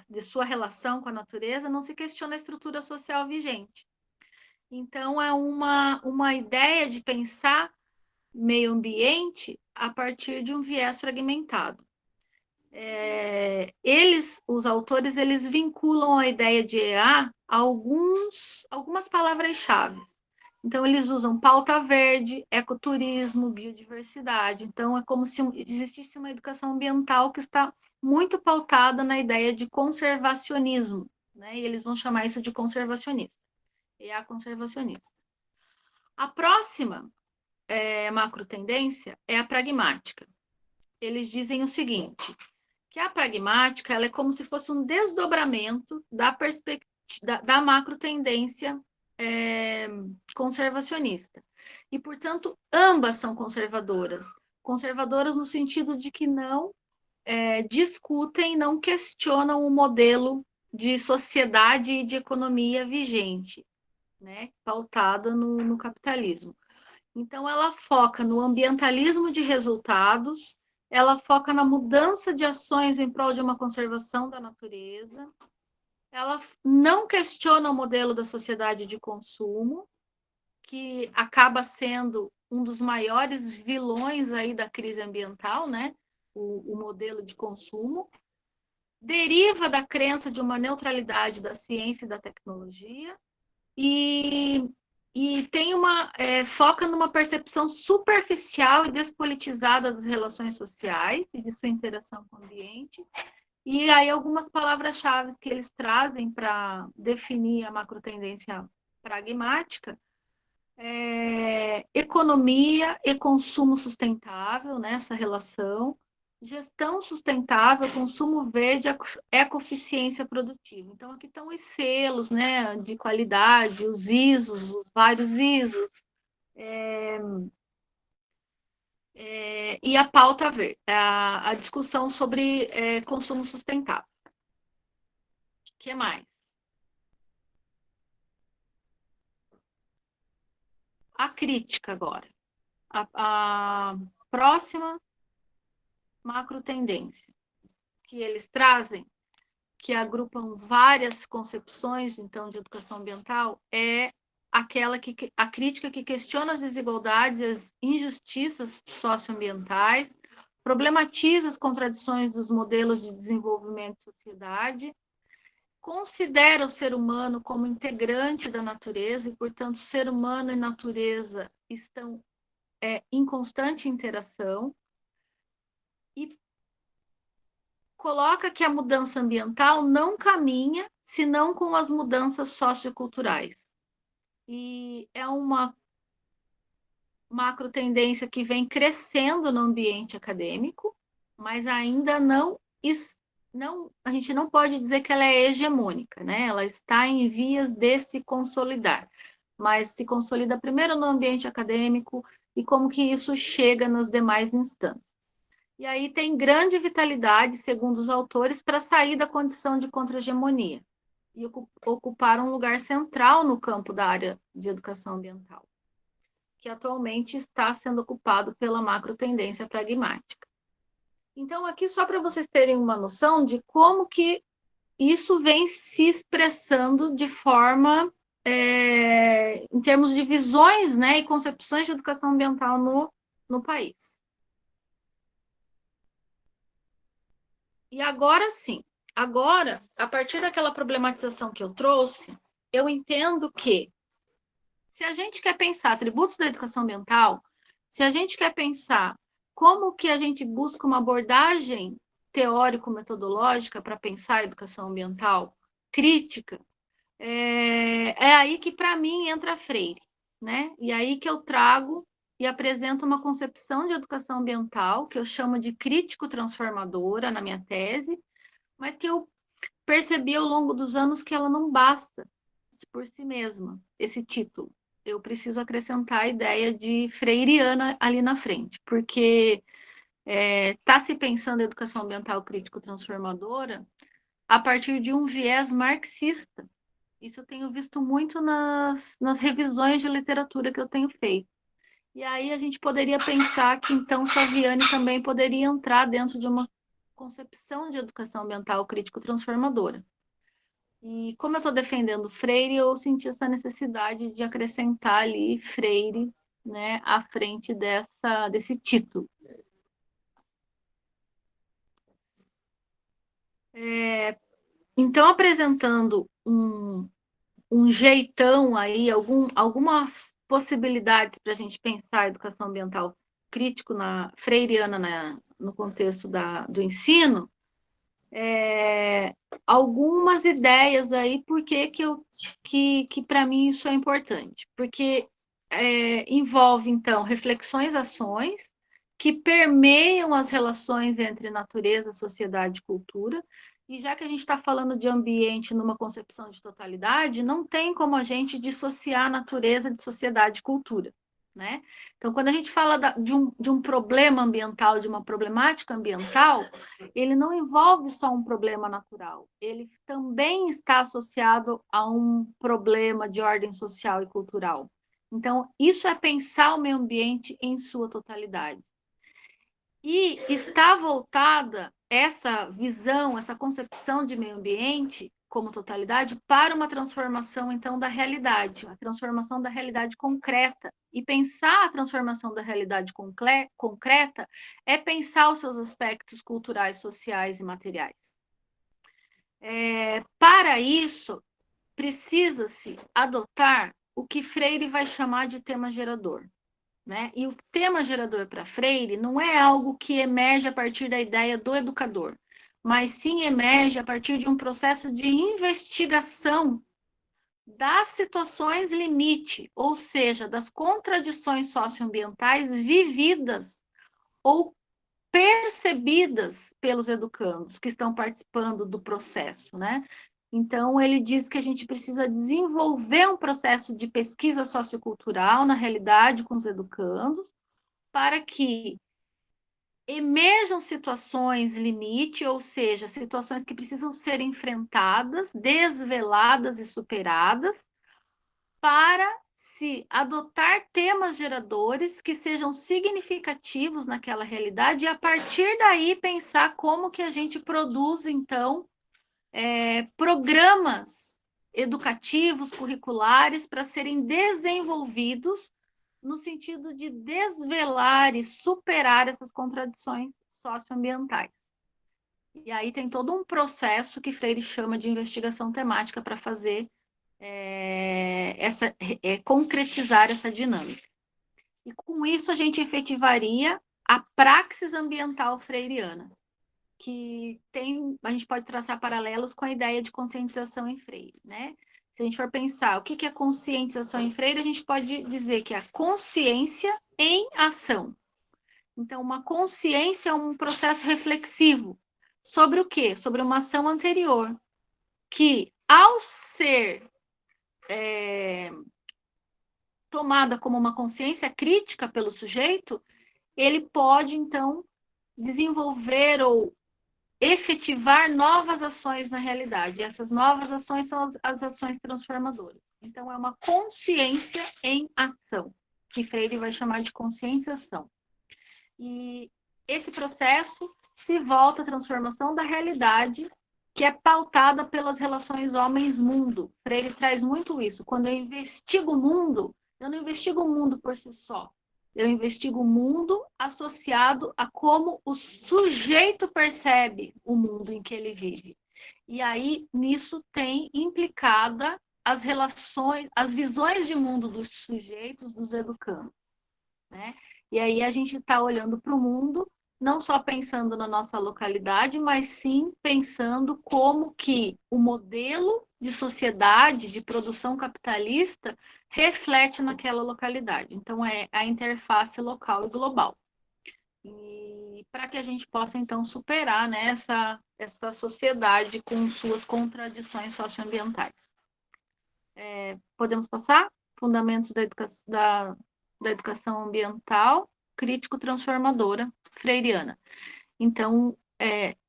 de sua relação com a natureza, não se questiona a estrutura social vigente. Então, é uma ideia de pensar meio ambiente a partir de um viés fragmentado. Os autores, eles vinculam a ideia de EA a algumas palavras-chave. Então, eles usam pauta verde, ecoturismo, biodiversidade. Então, é como se existisse uma educação ambiental que está muito pautada na ideia de conservacionismo, né? E eles vão chamar isso de conservacionista. EA conservacionista. A próxima macro tendência é a pragmática. Eles dizem o seguinte, que a pragmática ela é como se fosse um desdobramento da macro tendência conservacionista. E, portanto, ambas são conservadoras. Conservadoras no sentido de que não discutem, não questionam o modelo de sociedade e de economia vigente, né, pautada no capitalismo. Então, ela foca no ambientalismo de resultados, ela foca na mudança de ações em prol de uma conservação da natureza, ela não questiona o modelo da sociedade de consumo, que acaba sendo um dos maiores vilões aí da crise ambiental, né? O modelo de consumo, deriva da crença de uma neutralidade da ciência e da tecnologia, e tem foca numa percepção superficial e despolitizada das relações sociais e de sua interação com o ambiente. E aí algumas palavras-chave que eles trazem para definir a macrotendência pragmática economia e consumo sustentável, né, essa relação, gestão sustentável, consumo verde, ecoeficiência produtiva. Então, aqui estão os selos, né, de qualidade, os ISOs, os vários ISOs, e a pauta verde, a discussão sobre consumo sustentável. O que mais? A crítica agora. A próxima macro tendência que eles trazem, que agrupam várias concepções, então, de educação ambiental, é a crítica que questiona as desigualdades e as injustiças socioambientais, problematiza as contradições dos modelos de desenvolvimento de sociedade, considera o ser humano como integrante da natureza e, portanto, ser humano e natureza estão em constante interação, e coloca que a mudança ambiental não caminha senão com as mudanças socioculturais. E é uma macro tendência que vem crescendo no ambiente acadêmico, mas ainda a gente não pode dizer que ela é hegemônica, né? Ela está em vias de se consolidar, mas se consolida primeiro no ambiente acadêmico e como que isso chega nas demais instâncias. E aí tem grande vitalidade, segundo os autores, para sair da condição de contra-hegemonia e ocupar um lugar central no campo da área de educação ambiental, que atualmente está sendo ocupado pela macro tendência pragmática. Então, aqui só para vocês terem uma noção de como que isso vem se expressando de forma, em termos de visões, né, e concepções de educação ambiental no país. E agora sim, a partir daquela problematização que eu trouxe, eu entendo que se a gente quer pensar atributos da educação ambiental, se a gente quer pensar como que a gente busca uma abordagem teórico-metodológica para pensar a educação ambiental crítica, é aí que, para mim, entra Freire, né? E aí que eu trago e apresento uma concepção de educação ambiental, que eu chamo de crítico-transformadora na minha tese, mas que eu percebi ao longo dos anos que ela não basta por si mesma, esse título. Eu preciso acrescentar a ideia de freiriana ali na frente, porque está se pensando em educação ambiental crítico-transformadora a partir de um viés marxista. Isso eu tenho visto muito nas revisões de literatura que eu tenho feito. E aí a gente poderia pensar que, então, Saviani também poderia entrar dentro de uma concepção de educação ambiental crítico-transformadora. E como eu estou defendendo Freire, eu senti essa necessidade de acrescentar ali Freire, né, à frente desse título. Então, apresentando um jeitão aí, algumas possibilidades para a gente pensar a educação ambiental crítico freiriana no contexto do ensino, algumas ideias aí, por que para mim isso é importante? Porque envolve, então, reflexões, ações que permeiam as relações entre natureza, sociedade e cultura. E já que a gente está falando de ambiente numa concepção de totalidade, não tem como a gente dissociar natureza de sociedade e cultura, né? Então, quando a gente fala de um problema ambiental, de uma problemática ambiental, ele não envolve só um problema natural, ele também está associado a um problema de ordem social e cultural. Então, isso é pensar o meio ambiente em sua totalidade. E está voltada essa visão, essa concepção de meio ambiente como totalidade para uma transformação, então, da realidade, a transformação da realidade concreta. E pensar a transformação da realidade concreta é pensar os seus aspectos culturais, sociais e materiais. Para isso, precisa-se adotar o que Freire vai chamar de tema gerador. Né? E o tema gerador para Freire não é algo que emerge a partir da ideia do educador, mas sim emerge a partir de um processo de investigação das situações limite, ou seja, das contradições socioambientais vividas ou percebidas pelos educandos que estão participando do processo, né? Então, ele diz que a gente precisa desenvolver um processo de pesquisa sociocultural na realidade com os educandos, para que emerjam situações limite, ou seja, situações que precisam ser enfrentadas, desveladas e superadas, para se adotar temas geradores que sejam significativos naquela realidade e, a partir daí, pensar como que a gente produz, então, programas educativos, curriculares, para serem desenvolvidos no sentido de desvelar e superar essas contradições socioambientais. E aí tem todo um processo que Freire chama de investigação temática para fazer concretizar essa dinâmica. E com isso a gente efetivaria a praxis ambiental freiriana, que a gente pode traçar paralelos com a ideia de conscientização em Freire, né? Se a gente for pensar o que é conscientização em Freire, a gente pode dizer que é a consciência em ação. Então, uma consciência é um processo reflexivo sobre o quê? Sobre uma ação anterior, que, ao ser tomada como uma consciência crítica pelo sujeito, ele pode, então, desenvolver ou efetivar novas ações na realidade. E essas novas ações são as ações transformadoras. Então, é uma consciência em ação, que Freire vai chamar de conscientização. E esse processo se volta à transformação da realidade, que é pautada pelas relações homens-mundo. Freire traz muito isso. Quando eu investigo o mundo, eu não investigo o mundo por si só. Eu investigo o mundo associado a como o sujeito percebe o mundo em que ele vive. E aí, nisso tem implicada as relações, as visões de mundo dos sujeitos, dos educandos, né? E aí a gente está olhando para o mundo não só pensando na nossa localidade, mas sim pensando como que o modelo de sociedade, de produção capitalista, reflete naquela localidade. Então, é a interface local e global. E para que a gente possa, então, superar, né, essa sociedade com suas contradições socioambientais. Podemos passar? Fundamentos da educação ambiental crítico-transformadora freiriana. Então,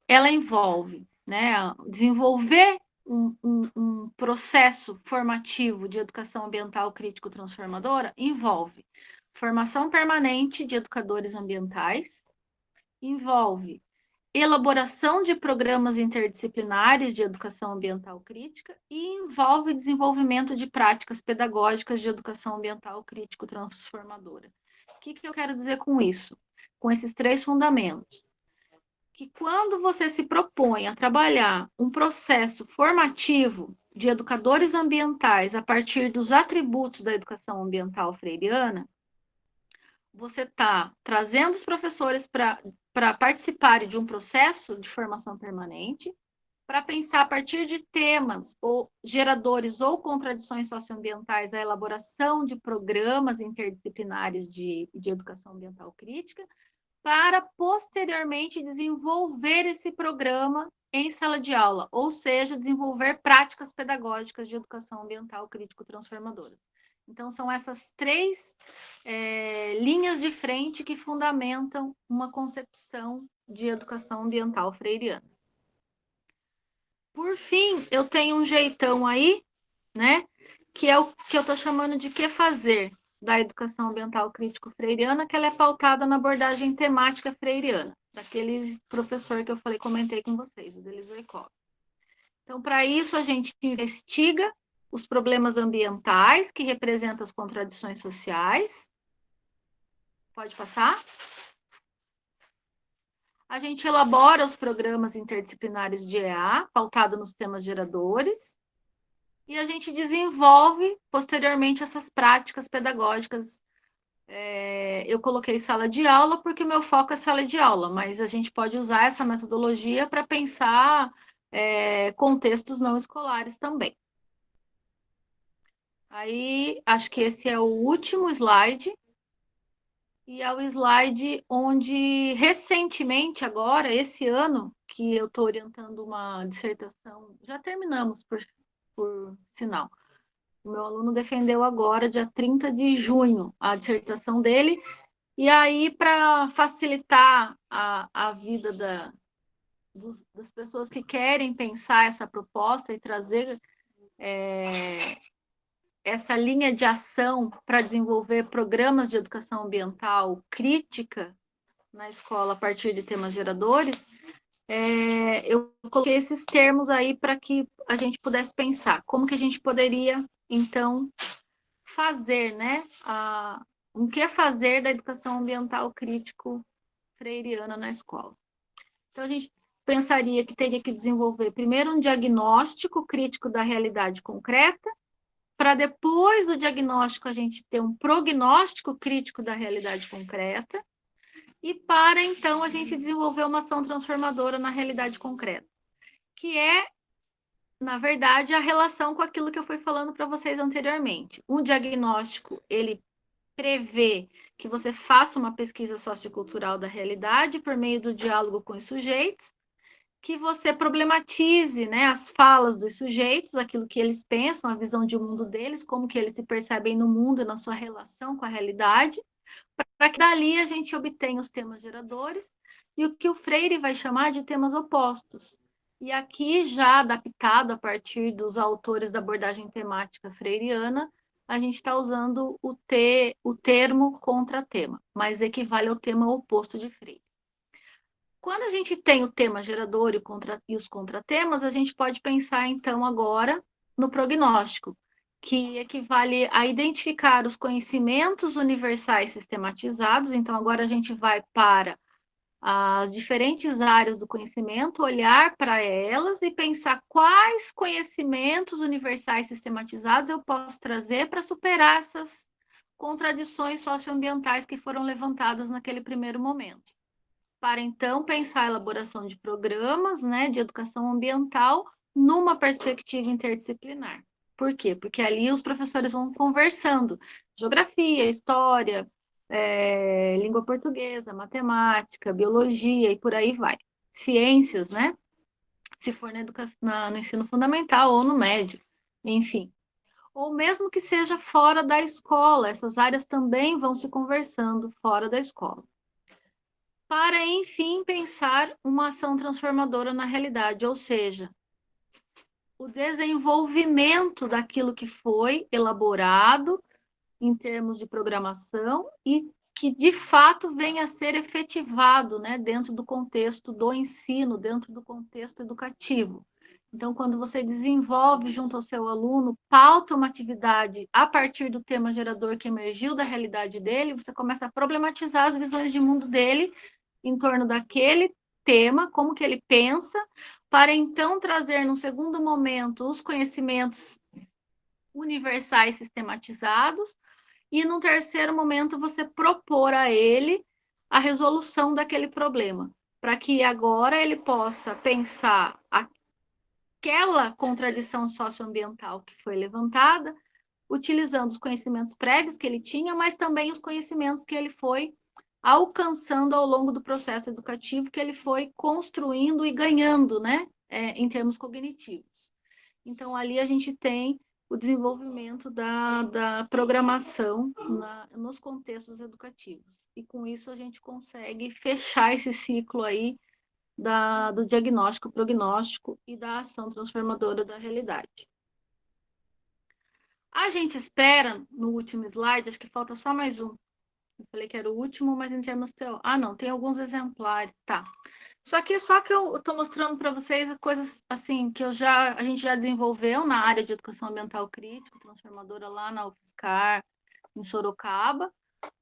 ela envolve, né, desenvolver um processo formativo de educação ambiental crítico-transformadora, envolve formação permanente de educadores ambientais, envolve elaboração de programas interdisciplinares de educação ambiental crítica e envolve desenvolvimento de práticas pedagógicas de educação ambiental crítico transformadora. O que eu quero dizer com isso? Com esses 3 fundamentos. Que quando você se propõe a trabalhar um processo formativo de educadores ambientais a partir dos atributos da educação ambiental freiriana, você está trazendo os professores para participarem de um processo de formação permanente, para pensar a partir de temas ou geradores ou contradições socioambientais a elaboração de programas interdisciplinares de educação ambiental crítica, para posteriormente desenvolver esse programa em sala de aula, ou seja, desenvolver práticas pedagógicas de educação ambiental crítico-transformadora. Então, são essas 3 linhas de frente que fundamentam uma concepção de educação ambiental freiriana. Por fim, eu tenho um jeitão aí, né, que é o que eu estou chamando de que fazer da educação ambiental crítico-freiriana, que ela é pautada na abordagem temática freiriana, daquele professor que eu comentei com vocês, o Delis Oikov. Então, para isso, a gente investiga os problemas ambientais que representam as contradições sociais. Pode passar? A gente elabora os programas interdisciplinares de EA, pautado nos temas geradores, e a gente desenvolve, posteriormente, essas práticas pedagógicas. Eu coloquei sala de aula porque o meu foco é sala de aula, mas a gente pode usar essa metodologia para pensar contextos não escolares também. Aí, acho que esse é o último slide. E é o slide onde, recentemente, agora, esse ano, que eu estou orientando uma dissertação, já terminamos, por sinal. O meu aluno defendeu agora, dia 30 de junho, a dissertação dele. E aí, para facilitar a vida das pessoas que querem pensar essa proposta e trazer essa linha de ação para desenvolver programas de educação ambiental crítica na escola a partir de temas geradores, eu coloquei esses termos aí para que a gente pudesse pensar como que a gente poderia, então, fazer, né, o que fazer da educação ambiental crítico freiriana na escola. Então, a gente pensaria que teria que desenvolver primeiro um diagnóstico crítico da realidade concreta, para depois do diagnóstico a gente ter um prognóstico crítico da realidade concreta, e para, então, a gente desenvolver uma ação transformadora na realidade concreta, que é, na verdade, a relação com aquilo que eu fui falando para vocês anteriormente. Um diagnóstico, ele prevê que você faça uma pesquisa sociocultural da realidade por meio do diálogo com os sujeitos, que você problematize, né, as falas dos sujeitos, aquilo que eles pensam, a visão de mundo deles, como que eles se percebem no mundo e na sua relação com a realidade, para que dali a gente obtenha os temas geradores e o que o Freire vai chamar de temas opostos. E aqui, já adaptado a partir dos autores da abordagem temática freiriana, a gente está usando o termo contratema, mas equivale ao tema oposto de Freire. Quando a gente tem o tema gerador e os contratemas, a gente pode pensar, então, agora no prognóstico, que equivale a identificar os conhecimentos universais sistematizados. Então, agora a gente vai para as diferentes áreas do conhecimento, olhar para elas e pensar quais conhecimentos universais sistematizados eu posso trazer para superar essas contradições socioambientais que foram levantadas naquele primeiro momento. para então pensar a elaboração de programas, né, de educação ambiental numa perspectiva interdisciplinar. Por quê? Porque ali os professores vão conversando, geografia, história, língua portuguesa, matemática, biologia e por aí vai. Ciências, né? Se for no ensino fundamental ou no médio, enfim. Ou mesmo que seja fora da escola, essas áreas também vão se conversando fora da escola. Para, enfim, pensar uma ação transformadora na realidade, ou seja, o desenvolvimento daquilo que foi elaborado em termos de programação e que, de fato, venha a ser efetivado, né, dentro do contexto do ensino, dentro do contexto educativo. Então, quando você desenvolve junto ao seu aluno, pauta uma atividade a partir do tema gerador que emergiu da realidade dele, você começa a problematizar as visões de mundo dele em torno daquele tema, como que ele pensa, para então trazer, num segundo momento, os conhecimentos universais sistematizados, e num terceiro momento você propor a ele a resolução daquele problema, para que agora ele possa pensar aquela contradição socioambiental que foi levantada, utilizando os conhecimentos prévios que ele tinha, mas também os conhecimentos que ele foi alcançando ao longo do processo educativo, que ele foi construindo e ganhando, né, em termos cognitivos. Então, ali a gente tem o desenvolvimento da programação nos contextos educativos. E com isso a gente consegue fechar esse ciclo aí do diagnóstico, prognóstico e da ação transformadora da realidade. A gente espera, no último slide, acho que falta só mais um. Eu falei que era o último, mas em termos teóricos... Ah, não, tem alguns exemplares, tá. Só que eu estou mostrando para vocês coisas assim que a gente já desenvolveu na área de educação ambiental crítica, transformadora lá na UFSCar, em Sorocaba.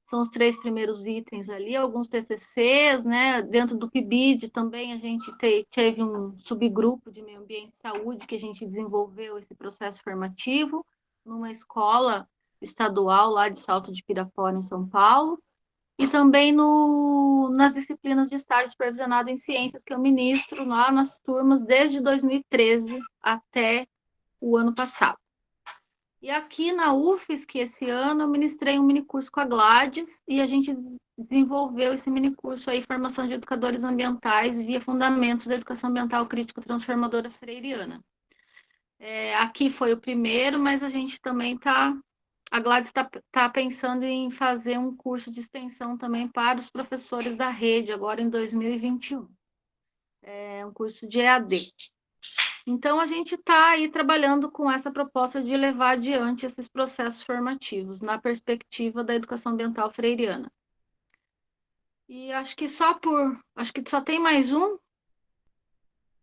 São os 3 primeiros itens ali, alguns TCCs, né? Dentro do PIBID também a gente teve um subgrupo de meio ambiente e saúde que a gente desenvolveu esse processo formativo numa escola estadual lá de Salto de Pirapora, em São Paulo. E também nas disciplinas de estágio supervisionado em ciências que eu ministro lá nas turmas desde 2013 até o ano passado. E aqui na UFSC, esse ano, eu ministrei um minicurso com a Gladys e a gente desenvolveu esse minicurso aí, Formação de Educadores Ambientais via Fundamentos da Educação Ambiental Crítica Transformadora Freiriana. Aqui foi o primeiro, mas a gente também a Gladys está pensando em fazer um curso de extensão também para os professores da rede, agora em 2021. É um curso de EAD. Então, a gente está aí trabalhando com essa proposta de levar adiante esses processos formativos, na perspectiva da educação ambiental freiriana. E acho que só tem mais um,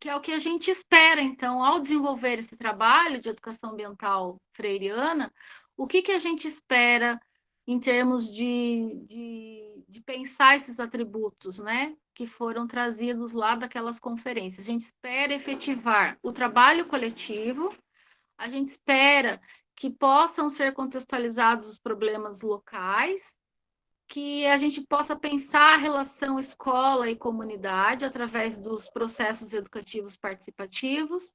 que é o que a gente espera, então, ao desenvolver esse trabalho de educação ambiental freiriana, o que a gente espera em termos de pensar esses atributos, né, que foram trazidos lá daquelas conferências. A gente espera efetivar o trabalho coletivo, a gente espera que possam ser contextualizados os problemas locais, que a gente possa pensar a relação escola e comunidade através dos processos educativos participativos,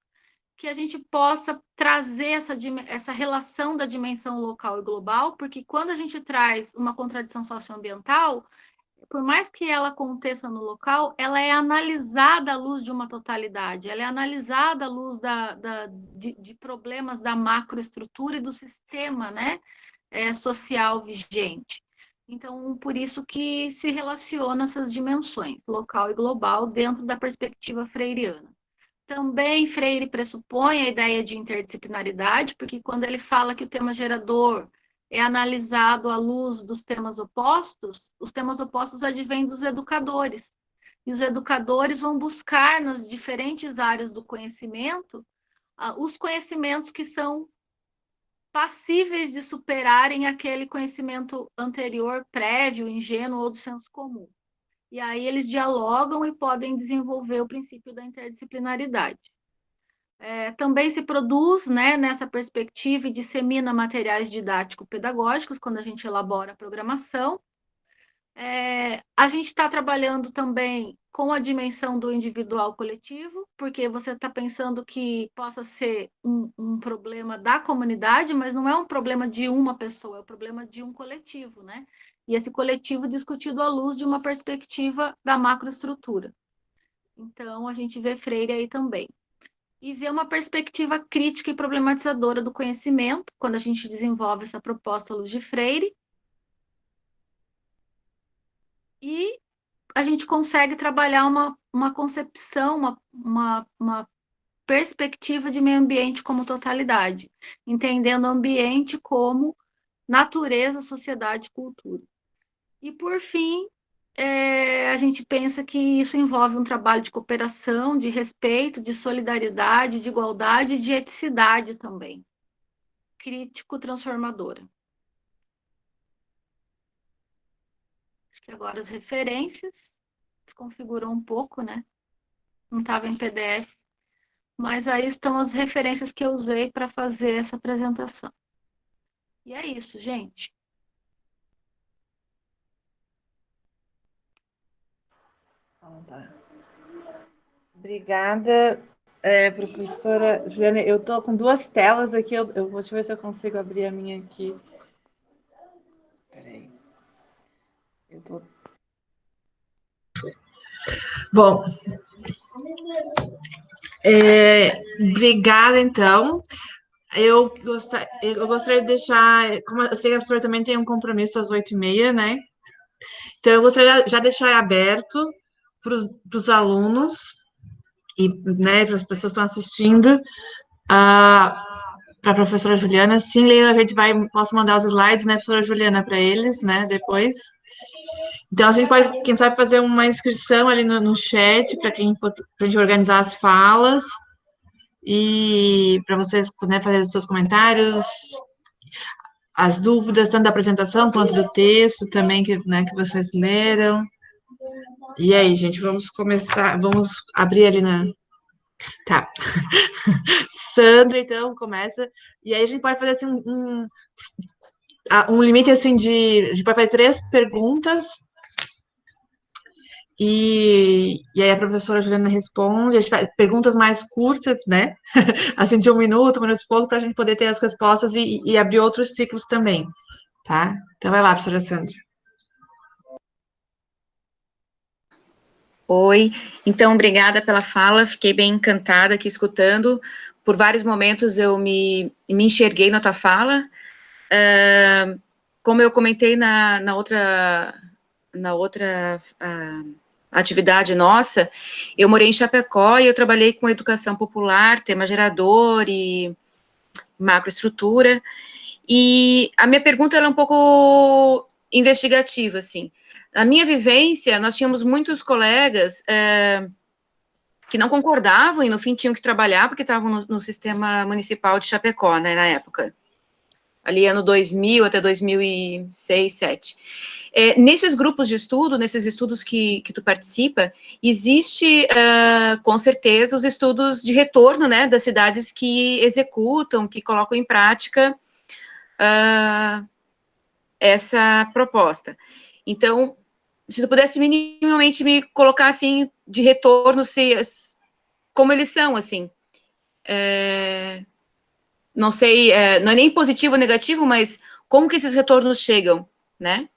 que a gente possa trazer essa relação da dimensão local e global, porque quando a gente traz uma contradição socioambiental, por mais que ela aconteça no local, ela é analisada à luz de uma totalidade, ela é analisada à luz de problemas da macroestrutura e do sistema, né, social vigente. Então, por isso que se relaciona essas dimensões, local e global, dentro da perspectiva freiriana. Também Freire pressupõe a ideia de interdisciplinaridade, porque quando ele fala que o tema gerador é analisado à luz dos temas opostos, os temas opostos advêm dos educadores. E os educadores vão buscar nas diferentes áreas do conhecimento os conhecimentos que são passíveis de superarem aquele conhecimento anterior, prévio, ingênuo ou do senso comum. E aí eles dialogam e podem desenvolver o princípio da interdisciplinaridade. Também se produz, né, nessa perspectiva e dissemina materiais didático-pedagógicos quando a gente elabora a programação. A gente está trabalhando também com a dimensão do individual coletivo, porque você está pensando que possa ser um problema da comunidade, mas não é um problema de uma pessoa, é um problema de um coletivo, né? E esse coletivo discutido à luz de uma perspectiva da macroestrutura. Então, a gente vê Freire aí também. E vê uma perspectiva crítica e problematizadora do conhecimento, quando a gente desenvolve essa proposta à luz de Freire. E a gente consegue trabalhar uma concepção, uma perspectiva de meio ambiente como totalidade, entendendo o ambiente como natureza, sociedade e cultura. E, por fim, a gente pensa que isso envolve um trabalho de cooperação, de respeito, de solidariedade, de igualdade e de eticidade também, crítico-transformadora. Acho que agora as referências desconfigurou um pouco, né? Não estava em PDF, mas aí estão as referências que eu usei para fazer essa apresentação. E é isso, gente. Obrigada, professora Juliana. Eu estou com duas telas aqui, eu vou deixa eu ver se eu consigo abrir a minha aqui. Peraí. Bom, obrigada, então. Eu gostaria de deixar, como eu sei que a professora também tem um compromisso às 8h30, né? Então, eu gostaria de já deixar aberto para os alunos e, né, para as pessoas que estão assistindo, para a professora Juliana. Sim, a gente posso mandar os slides, né, professora Juliana, para eles, né, depois. Então, a gente pode, quem sabe, fazer uma inscrição ali no chat, para a gente organizar as falas, e para vocês, né, fazer os seus comentários, as dúvidas, tanto da apresentação quanto do texto também, né, que vocês leram. E aí, gente, vamos começar, vamos abrir ali na... Tá. Sandra, então, começa. E aí a gente pode fazer, assim, um limite, assim, a gente pode fazer 3 perguntas, e aí a professora Juliana responde, a gente faz perguntas mais curtas, né? Assim, de 1 minuto, 1 minuto e pouco, para a gente poder ter as respostas e abrir outros ciclos também, tá? Então, vai lá, professora Sandra. Oi, então, obrigada pela fala, fiquei bem encantada aqui escutando. Por vários momentos eu me enxerguei na tua fala. Como eu comentei na outra atividade nossa, eu morei em Chapecó e eu trabalhei com educação popular, tema gerador e macroestrutura. E a minha pergunta era um pouco investigativa, assim. Na minha vivência, nós tínhamos muitos colegas que não concordavam e, no fim, tinham que trabalhar porque estavam no sistema municipal de Chapecó, né, na época. Ali, ano 2000 até 2006, 2007. Nesses grupos de estudo, nesses estudos que tu participa, existe, com certeza, os estudos de retorno, né, das cidades que executam, que colocam em prática essa proposta. Então, se tu pudesse minimamente me colocar, assim, de retorno, como eles são, assim. Não sei, não é nem positivo ou negativo, mas como que esses retornos chegam, né?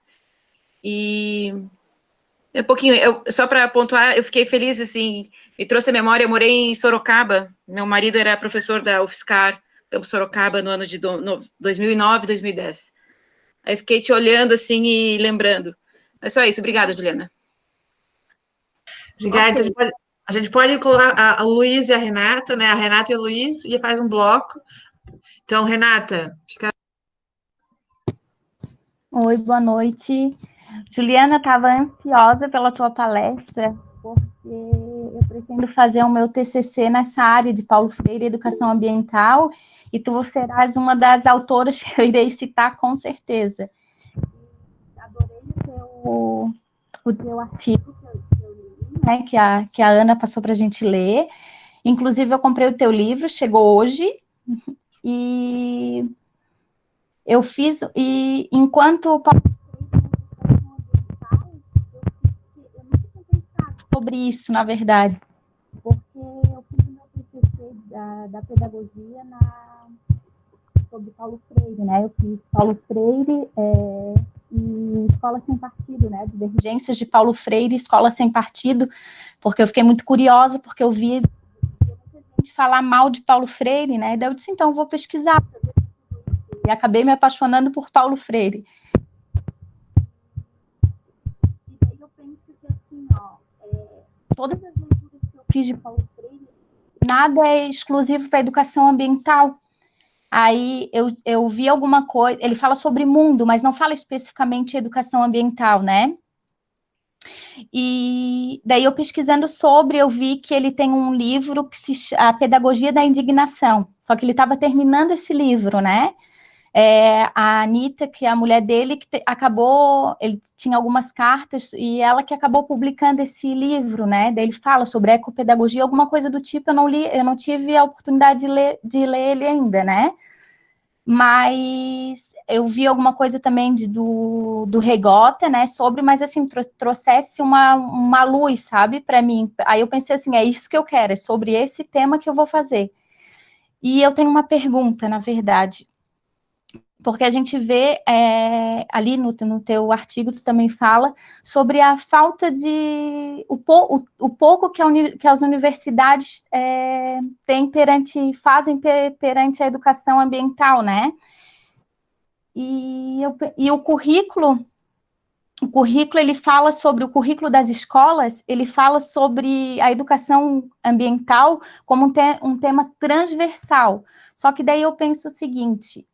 E um pouquinho, só para pontuar, eu fiquei feliz, assim, me trouxe a memória, eu morei em Sorocaba, meu marido era professor da UFSCar, Campo Sorocaba, no ano de 2009, 2010. Aí fiquei te olhando, assim, e lembrando. É só isso, obrigada, Juliana. Obrigada. Okay. Então, a gente pode colocar a Luiz e a Renata, né? A Renata e o Luiz, e faz um bloco. Então, Renata, fica... Oi, boa noite. Juliana, estava ansiosa pela tua palestra, porque eu pretendo fazer o meu TCC nessa área de Paulo Freire, Educação Ambiental, e tu serás uma das autoras que eu irei citar com certeza. Adorei o teu artigo que eu li, né, que a Ana passou para a gente ler. Inclusive, eu comprei o teu livro, chegou hoje, e eu fiz, e enquanto o Paulo sobre isso, na verdade, porque eu fiz o meu TCC da pedagogia sobre Paulo Freire, né? Eu fiz Paulo Freire e Escola Sem Partido, né? Divergências de Paulo Freire e Escola Sem Partido, porque eu fiquei muito curiosa, porque eu vi muita gente falar mal de Paulo Freire, né? E daí eu disse, então, eu vou pesquisar. E acabei me apaixonando por Paulo Freire. E daí eu penso que, assim, todas as leituras que eu fiz de Paulo Freire, nada é exclusivo para a educação ambiental. Aí eu vi alguma coisa, ele fala sobre mundo, mas não fala especificamente educação ambiental, né? E daí eu pesquisando sobre, eu vi que ele tem um livro que se chama A Pedagogia da Indignação, só que ele estava terminando esse livro, né? A Anitta, que é a mulher dele, que acabou, ele tinha algumas cartas, e ela que acabou publicando esse livro, né? Daí ele fala sobre ecopedagogia, alguma coisa do tipo, eu não li, eu não tive a oportunidade de ler ele ainda, né? Mas eu vi alguma coisa também do Regota, né, sobre, mas assim, trouxesse uma luz, sabe, para mim. Aí eu pensei assim, é isso que eu quero, é sobre esse tema que eu vou fazer. E eu tenho uma pergunta, na verdade, porque a gente vê ali no teu artigo, tu também fala sobre a falta de... o pouco que as universidades fazem perante a educação ambiental, né? E o currículo ele fala sobre o currículo das escolas, ele fala sobre a educação ambiental como um tema transversal. Só que daí eu penso o seguinte,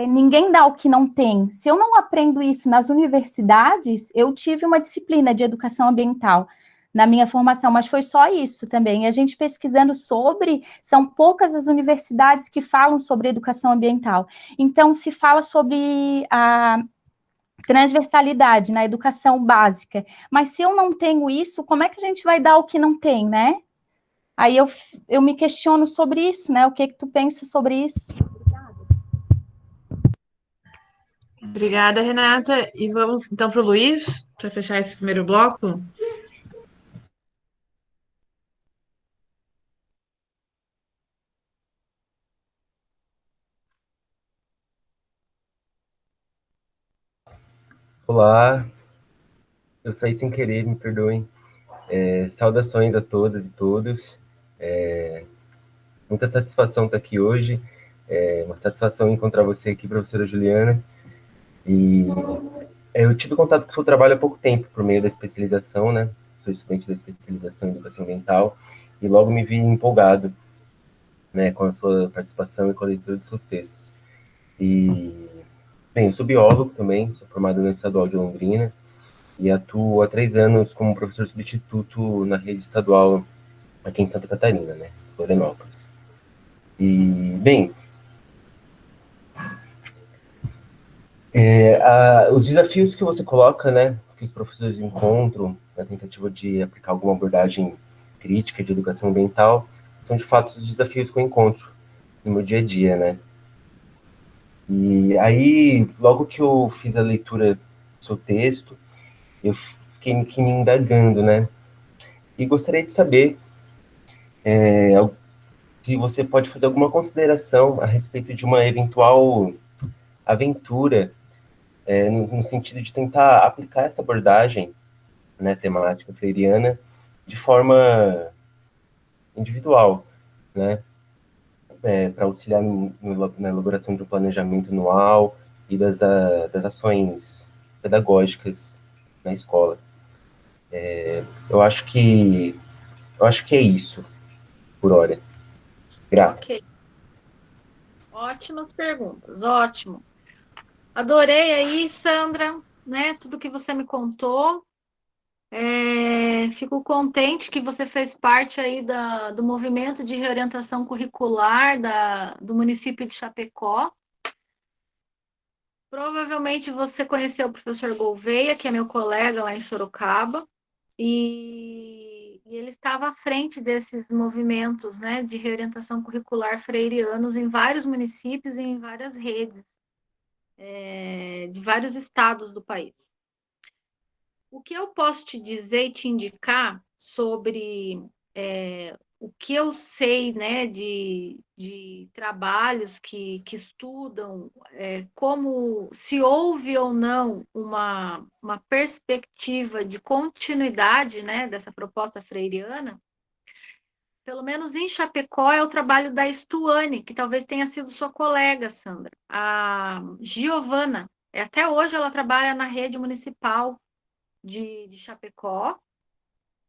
ninguém dá o que não tem. Se eu não aprendo isso nas universidades, eu tive uma disciplina de educação ambiental na minha formação, mas foi só isso também. E a gente pesquisando sobre, são poucas as universidades que falam sobre educação ambiental. Então, se fala sobre a transversalidade na educação básica. Mas se eu não tenho isso, como é que a gente vai dar o que não tem, né? Aí eu me questiono sobre isso, né? O que tu pensa sobre isso? Obrigada, Renata. E vamos então para o Luiz, para fechar esse primeiro bloco. Olá, eu saí sem querer, me perdoem. Saudações a todas e todos. Muita satisfação estar aqui hoje. Uma satisfação encontrar você aqui, professora Juliana. E eu tive contato com o seu trabalho há pouco tempo, por meio da especialização, né? Sou estudante da especialização em educação ambiental e logo me vi empolgado, né, com a sua participação e com a leitura dos seus textos. E, bem, eu sou biólogo também, sou formado na Estadual de Londrina e atuo há 3 anos como professor substituto na rede estadual aqui em Santa Catarina, né, Florianópolis. E, bem, os desafios que você coloca, né, que os professores encontram na tentativa de aplicar alguma abordagem crítica de educação ambiental, são de fato os desafios que eu encontro no meu dia a dia, né. E aí, logo que eu fiz a leitura do seu texto, eu fiquei me indagando, né, e gostaria de saber se você pode fazer alguma consideração a respeito de uma eventual aventura, no sentido de tentar aplicar essa abordagem, né, temática freiriana de forma individual, né, para auxiliar na elaboração de um planejamento anual e das ações pedagógicas na escola. Eu acho que é isso por hora. Grato. Ok. Ótimas perguntas, ótimo. Adorei aí, Sandra, né? Tudo que você me contou. Fico contente que você fez parte aí do movimento de reorientação curricular do município de Chapecó. Provavelmente você conheceu o professor Gouveia, que é meu colega lá em Sorocaba, e ele estava à frente desses movimentos, né, de reorientação curricular freirianos em vários municípios e em várias redes, de vários estados do país. O que eu posso te dizer e te indicar sobre o que eu sei, né, de trabalhos que estudam como se houve ou não uma perspectiva de continuidade, né, dessa proposta freiriana, pelo menos em Chapecó, é o trabalho da Stuane, que talvez tenha sido sua colega, Sandra. A Giovana, até hoje ela trabalha na rede municipal de Chapecó.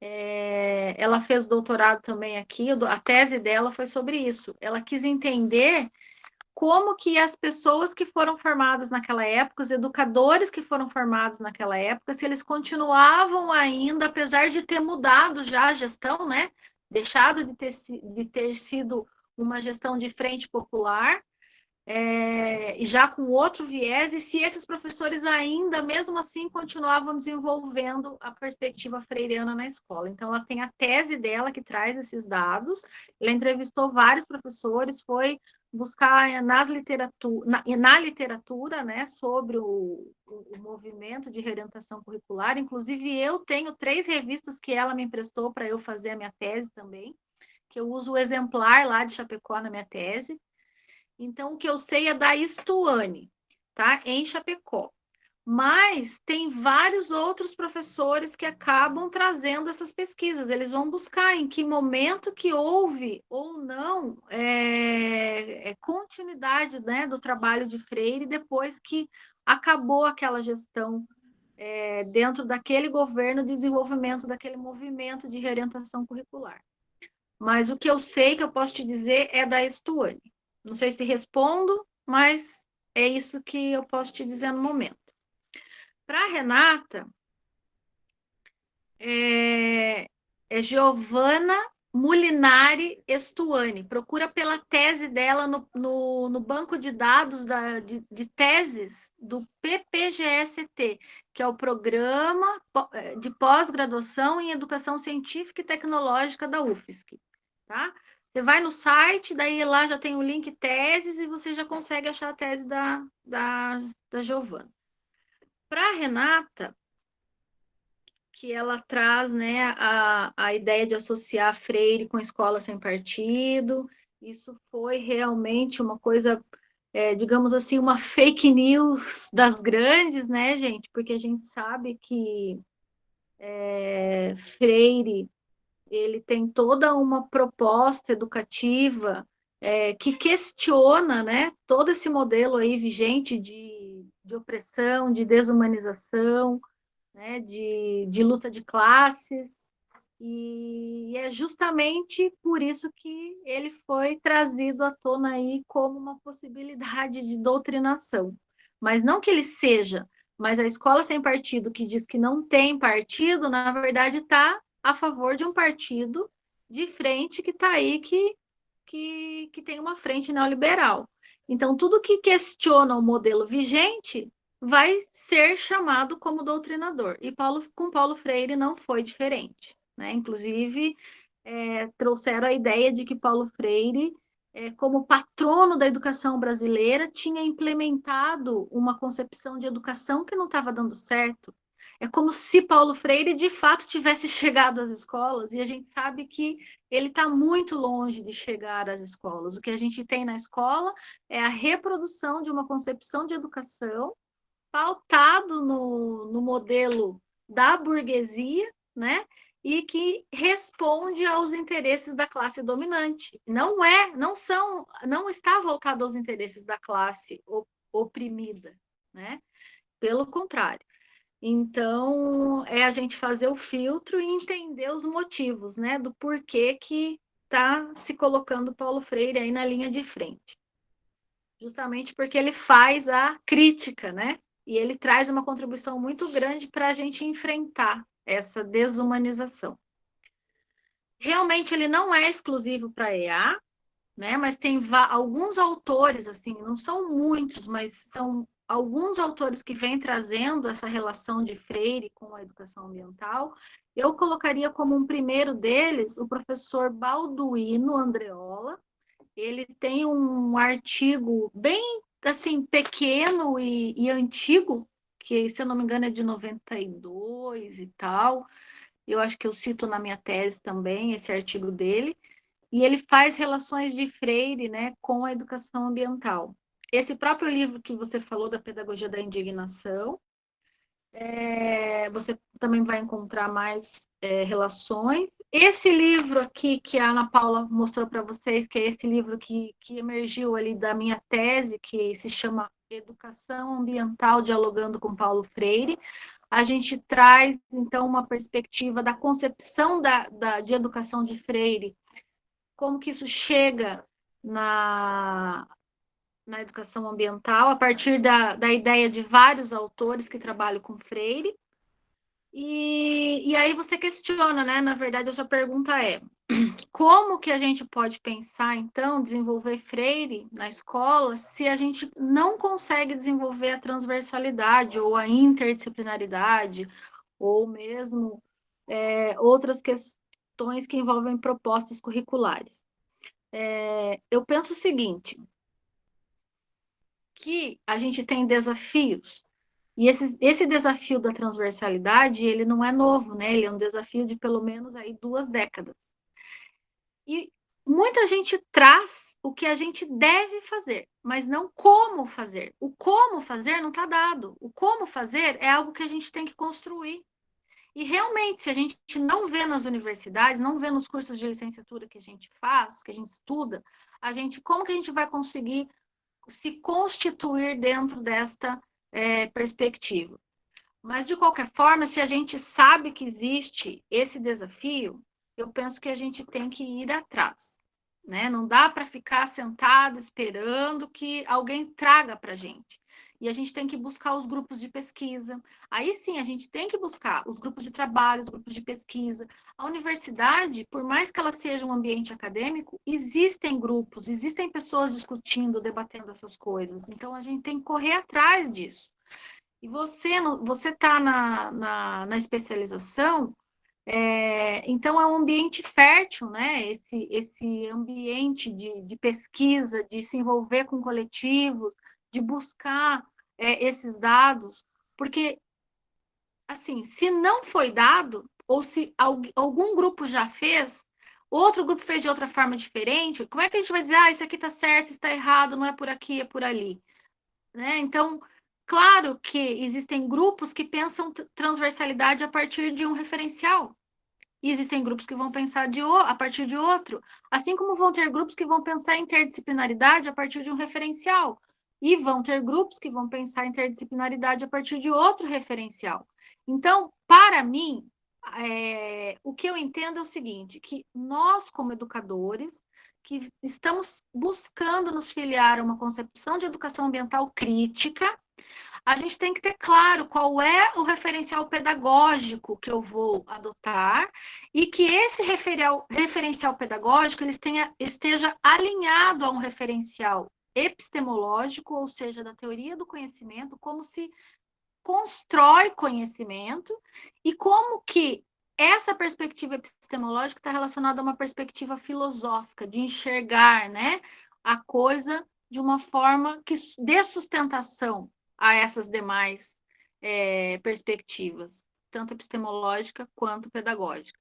Ela fez doutorado também aqui, a tese dela foi sobre isso. Ela quis entender como que as pessoas que foram formadas naquela época, os educadores que foram formados naquela época, se eles continuavam ainda, apesar de ter mudado já a gestão, né? Deixado de ter sido uma gestão de frente popular, já com outro viés, e se esses professores ainda, mesmo assim, continuavam desenvolvendo a perspectiva freiriana na escola. Então, ela tem a tese dela que traz esses dados, ela entrevistou vários professores, foi buscar na literatura, né, sobre o movimento de reorientação curricular. Inclusive, eu tenho 3 revistas que ela me emprestou para eu fazer a minha tese também, que eu uso o exemplar lá de Chapecó na minha tese. Então, o que eu sei é da Stuane, tá? Em Chapecó. Mas tem vários outros professores que acabam trazendo essas pesquisas. Eles vão buscar em que momento que houve ou não continuidade, né, do trabalho de Freire depois que acabou aquela gestão dentro daquele governo de desenvolvimento daquele movimento de reorientação curricular. Mas o que eu sei, que eu posso te dizer, é da Stuane. Não sei se respondo, mas é isso que eu posso te dizer no momento. Para a Renata, é Giovana Mulinari Stuane. Procura pela tese dela no banco de dados de teses do PPGST, que é o Programa de Pós-Graduação em Educação Científica e Tecnológica da UFSC. Tá? Você vai no site, daí lá já tem o link teses e você já consegue achar a tese da Giovana. Para a Renata, que ela traz, né, a ideia de associar Freire com escola sem partido, isso foi realmente uma coisa, digamos assim, uma fake news das grandes, né, gente? Porque a gente sabe que Freire, ele tem toda uma proposta educativa que questiona, né, todo esse modelo aí vigente de opressão, de desumanização, né, de luta de classes, e é justamente por isso que ele foi trazido à tona aí como uma possibilidade de doutrinação. Mas não que ele seja, mas a escola sem partido que diz que não tem partido, na verdade está a favor de um partido de frente que está aí, que tem uma frente neoliberal. Então, tudo que questiona o modelo vigente vai ser chamado como doutrinador. E com Paulo Freire não foi diferente, né? Inclusive, trouxeram a ideia de que Paulo Freire, como patrono da educação brasileira, tinha implementado uma concepção de educação que não estava dando certo. É como se Paulo Freire, de fato, tivesse chegado às escolas, e a gente sabe que ele está muito longe de chegar às escolas. O que a gente tem na escola é a reprodução de uma concepção de educação pautado no modelo da burguesia, né? E que responde aos interesses da classe dominante. Não está voltado aos interesses da classe oprimida, né? Pelo contrário. Então, é a gente fazer o filtro e entender os motivos, né, do porquê que está se colocando Paulo Freire aí na linha de frente. Justamente porque ele faz a crítica, né? E ele traz uma contribuição muito grande para a gente enfrentar essa desumanização. Realmente, ele não é exclusivo para a EA, né? Mas tem alguns autores, assim, não são muitos, mas são alguns autores que vêm trazendo essa relação de Freire com a educação ambiental. Eu colocaria como um primeiro deles o professor Balduino Andreola. Ele tem um artigo bem assim pequeno e antigo, que, se eu não me engano, é de 92 e tal. Eu acho que eu cito na minha tese também esse artigo dele. E ele faz relações de Freire, né, com a educação ambiental. Esse próprio livro que você falou, da Pedagogia da Indignação, você também vai encontrar mais relações. Esse livro aqui que a Ana Paula mostrou para vocês, que é esse livro que emergiu ali da minha tese, que se chama Educação Ambiental Dialogando com Paulo Freire, a gente traz, então, uma perspectiva da concepção de educação de Freire, como que isso chega na educação ambiental, a partir da ideia de vários autores que trabalham com Freire. E aí você questiona, né? Na verdade, a sua pergunta é: como que a gente pode pensar, então, desenvolver Freire na escola se a gente não consegue desenvolver a transversalidade ou a interdisciplinaridade, ou mesmo outras questões que envolvem propostas curriculares? Eu penso o seguinte, que a gente tem desafios, e esse desafio da transversalidade, ele não é novo, né? Ele é um desafio de pelo menos aí 2 décadas. E muita gente traz o que a gente deve fazer, mas não como fazer. O como fazer não está dado. O como fazer é algo que a gente tem que construir. E realmente, se a gente não vê nas universidades, não vê nos cursos de licenciatura que a gente faz, que a gente estuda, como que a gente vai conseguir se constituir dentro desta perspectiva? Mas, de qualquer forma, se a gente sabe que existe esse desafio, eu penso que a gente tem que ir atrás, né? Não dá para ficar sentado esperando que alguém traga para a gente. E a gente tem que buscar os grupos de pesquisa. Aí sim, a gente tem que buscar os grupos de trabalho, os grupos de pesquisa. A universidade, por mais que ela seja um ambiente acadêmico, existem grupos, existem pessoas discutindo, debatendo essas coisas. Então, a gente tem que correr atrás disso. E você está na especialização, então é um ambiente fértil, né? Esse ambiente de pesquisa, de se envolver com coletivos, de buscar esses dados, porque, assim, se não foi dado, ou se algum grupo já fez, outro grupo fez de outra forma diferente, como é que a gente vai dizer, isso aqui está certo, isso está errado, não é por aqui, é por ali? Né? Então, claro que existem grupos que pensam transversalidade a partir de um referencial. E existem grupos que vão pensar a partir de outro. Assim como vão ter grupos que vão pensar interdisciplinaridade a partir de um referencial. E vão ter grupos que vão pensar interdisciplinaridade a partir de outro referencial. Então, para mim, o que eu entendo é o seguinte, que nós, como educadores, que estamos buscando nos filiar a uma concepção de educação ambiental crítica, a gente tem que ter claro qual é o referencial pedagógico que eu vou adotar e que esse referencial pedagógico esteja alinhado a um referencial epistemológico, ou seja, da teoria do conhecimento, como se constrói conhecimento e como que essa perspectiva epistemológica está relacionada a uma perspectiva filosófica, de enxergar, né, a coisa de uma forma que dê sustentação a essas demais perspectivas, tanto epistemológica quanto pedagógica.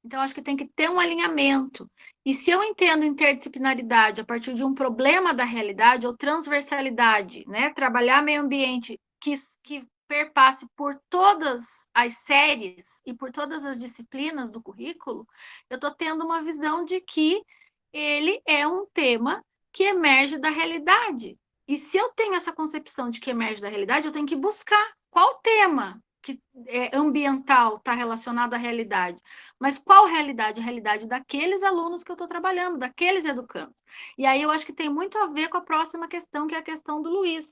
Então, acho que tem que ter um alinhamento. E se eu entendo interdisciplinaridade a partir de um problema da realidade, ou transversalidade, né, trabalhar meio ambiente que perpasse por todas as séries e por todas as disciplinas do currículo, eu estou tendo uma visão de que ele é um tema que emerge da realidade. E se eu tenho essa concepção de que emerge da realidade, eu tenho que buscar qual tema que ambiental está relacionado à realidade. Mas qual realidade? A realidade daqueles alunos que eu estou trabalhando, daqueles educandos. E aí eu acho que tem muito a ver com a próxima questão, que é a questão do Luiz,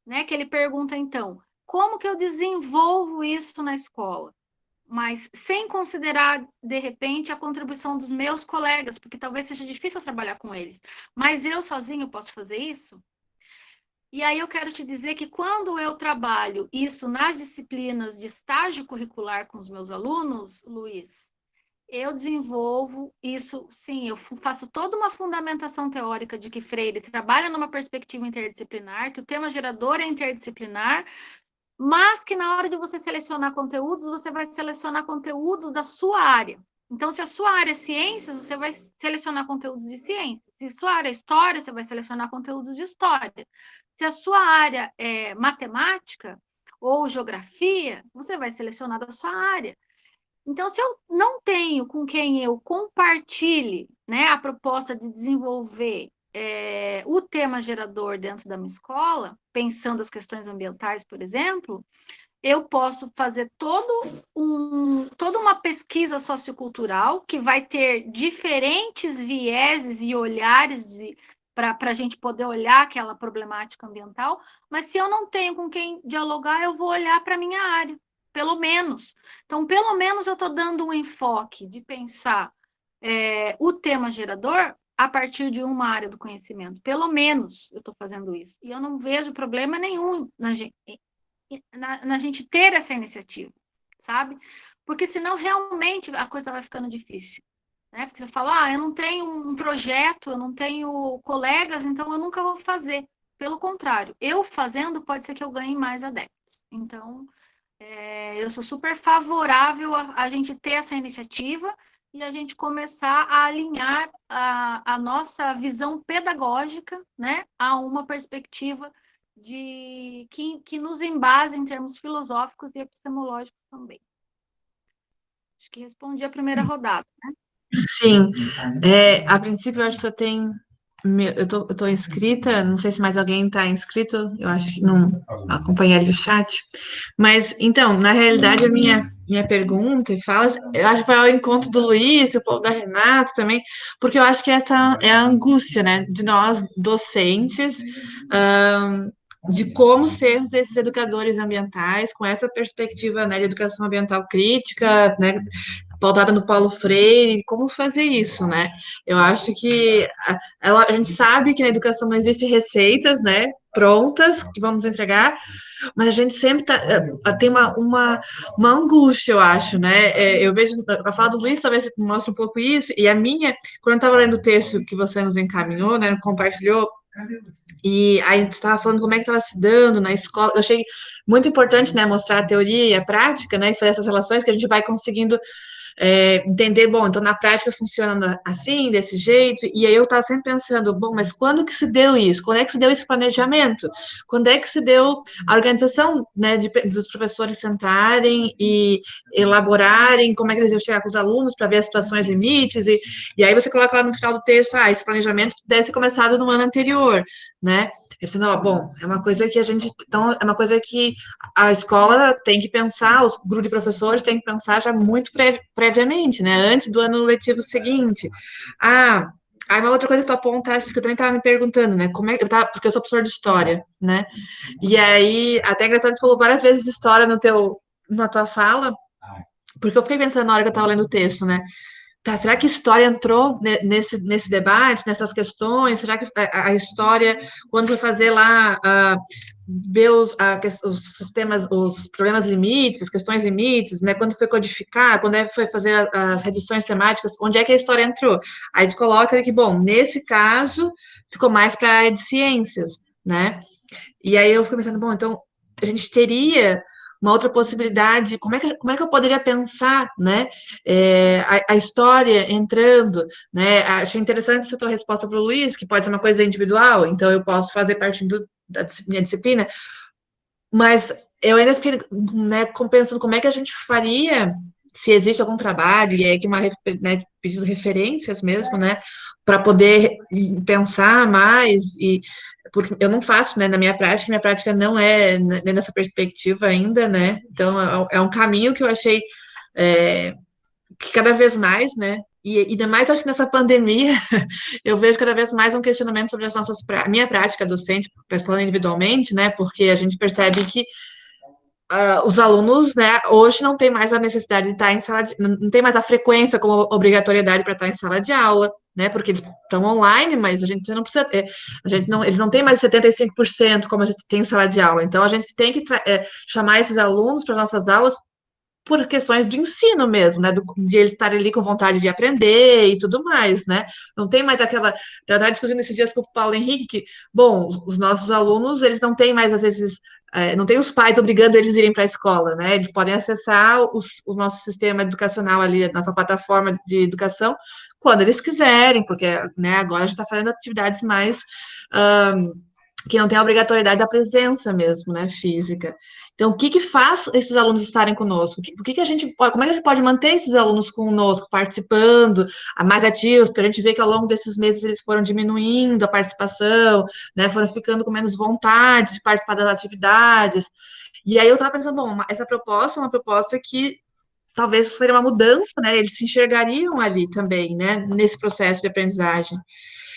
né? Que ele pergunta, então, como que eu desenvolvo isso na escola? Mas sem considerar, de repente, a contribuição dos meus colegas, porque talvez seja difícil trabalhar com eles. Mas eu sozinho posso fazer isso? E aí eu quero te dizer que quando eu trabalho isso nas disciplinas de estágio curricular com os meus alunos, Luiz, eu desenvolvo isso, sim, eu faço toda uma fundamentação teórica de que Freire trabalha numa perspectiva interdisciplinar, que o tema gerador é interdisciplinar, mas que na hora de você selecionar conteúdos, você vai selecionar conteúdos da sua área. Então, se a sua área é ciências, você vai selecionar conteúdos de ciências. Se a sua área é história, você vai selecionar conteúdos de história. Se a sua área é matemática ou geografia, você vai selecionar da sua área. Então, se eu não tenho com quem eu compartilhe, né, a proposta de desenvolver o tema gerador dentro da minha escola, pensando as questões ambientais, por exemplo, eu posso fazer toda uma pesquisa sociocultural que vai ter diferentes vieses e olhares para a gente poder olhar aquela problemática ambiental, mas se eu não tenho com quem dialogar, eu vou olhar para a minha área, pelo menos. Então, pelo menos eu estou dando um enfoque de pensar o tema gerador a partir de uma área do conhecimento. Pelo menos eu estou fazendo isso. E eu não vejo problema nenhum na gente ter essa iniciativa, sabe? Porque senão realmente a coisa vai ficando difícil. Né? Porque você fala, eu não tenho um projeto, eu não tenho colegas, então eu nunca vou fazer. Pelo contrário, eu fazendo pode ser que eu ganhe mais adeptos. Então, eu sou super favorável a gente ter essa iniciativa e a gente começar a alinhar a nossa visão pedagógica, né, a uma perspectiva que nos embase em termos filosóficos e epistemológicos também. Acho que respondi a primeira rodada, né? Sim, a princípio eu acho que só tem. Eu tô inscrita, não sei se mais alguém está inscrito, eu acho que não acompanharia o chat. Mas, então, na realidade, a minha pergunta e fala, eu acho que vai ao encontro do Luiz, o povo da Renata também, porque eu acho que essa é a angústia, né, de nós docentes, de como sermos esses educadores ambientais, com essa perspectiva, né, de educação ambiental crítica, né, pautada no Paulo Freire, como fazer isso, né? Eu acho que a gente sabe que na educação não existe receitas, né, prontas, que vamos entregar, mas a gente sempre tem uma angústia, eu acho, né? Eu vejo, a fala do Luiz talvez mostre um pouco isso, e a minha, quando eu estava lendo o texto que você nos encaminhou, né, compartilhou, e aí a gente estava falando como é que estava se dando na escola, eu achei muito importante, né, mostrar a teoria e a prática, né, e fazer essas relações que a gente vai conseguindo entender, bom, então na prática funciona assim, desse jeito, e aí eu estava sempre pensando, bom, mas quando que se deu isso? Quando é que se deu esse planejamento? Quando é que se deu a organização, né, dos professores sentarem e elaborarem como é que eles iam chegar com os alunos para ver as situações limites, e aí você coloca lá no final do texto, esse planejamento deve ser começado no ano anterior, né? Pensando, bom, é uma coisa que então, é uma coisa que a escola tem que pensar, os grupos de professores têm que pensar já muito previamente, né, antes do ano letivo seguinte. Aí uma outra coisa que tu apontaste, que eu também estava me perguntando, né, porque eu sou professor de história, né, e aí, até engraçado, tu falou várias vezes história na tua fala, porque eu fiquei pensando na hora que eu estava lendo o texto, né, tá, será que a história entrou nesse debate, nessas questões? Será que a história, quando foi fazer lá, ver os sistemas, os problemas limites, as questões limites, né? Quando foi codificar, quando foi fazer as reduções temáticas, onde é que a história entrou? Aí a gente coloca que, bom, nesse caso, ficou mais para a área de ciências, né? E aí eu fiquei pensando, bom, então a gente teria uma outra possibilidade, como é que eu poderia pensar, né, a história entrando, né, achei interessante essa tua resposta para o Luiz, que pode ser uma coisa individual, então eu posso fazer parte da minha disciplina, mas eu ainda fiquei, né, pensando como é que a gente faria, se existe algum trabalho, e é aqui né, pedindo referências mesmo, né, para poder pensar mais, porque eu não faço, né, na minha prática não é nessa perspectiva ainda, né, então é um caminho que eu achei que cada vez mais, né, e ainda mais acho que nessa pandemia, eu vejo cada vez mais um questionamento sobre a minha prática docente, falando individualmente, né, porque a gente percebe que os alunos, né, hoje não tem mais a necessidade de estar em sala não tem mais a frequência como obrigatoriedade para estar em sala de aula, né, porque eles estão online, mas a gente não precisa eles não têm mais 75% como a gente tem em sala de aula, então a gente tem que chamar esses alunos para nossas aulas por questões de ensino mesmo, né? De eles estarem ali com vontade de aprender e tudo mais, né? Não tem mais aquela. Eu estava discutindo esses dias com o Paulo Henrique que, bom, os nossos alunos, eles não têm mais, às vezes, não tem os pais obrigando eles a irem para a escola, né? Eles podem acessar o nosso sistema educacional ali, a nossa plataforma de educação, quando eles quiserem, porque, né, agora a gente está fazendo atividades mais. Que não tem a obrigatoriedade da presença mesmo, né, física. Então, o que que faz esses alunos estarem conosco? O que que a gente pode, como é que a gente pode manter esses alunos conosco, participando, mais ativos? Porque a gente vê que ao longo desses meses eles foram diminuindo a participação, né, foram ficando com menos vontade de participar das atividades. E aí eu estava pensando, bom, essa proposta é uma proposta que talvez seria uma mudança, né? Eles se enxergariam ali também, né, nesse processo de aprendizagem.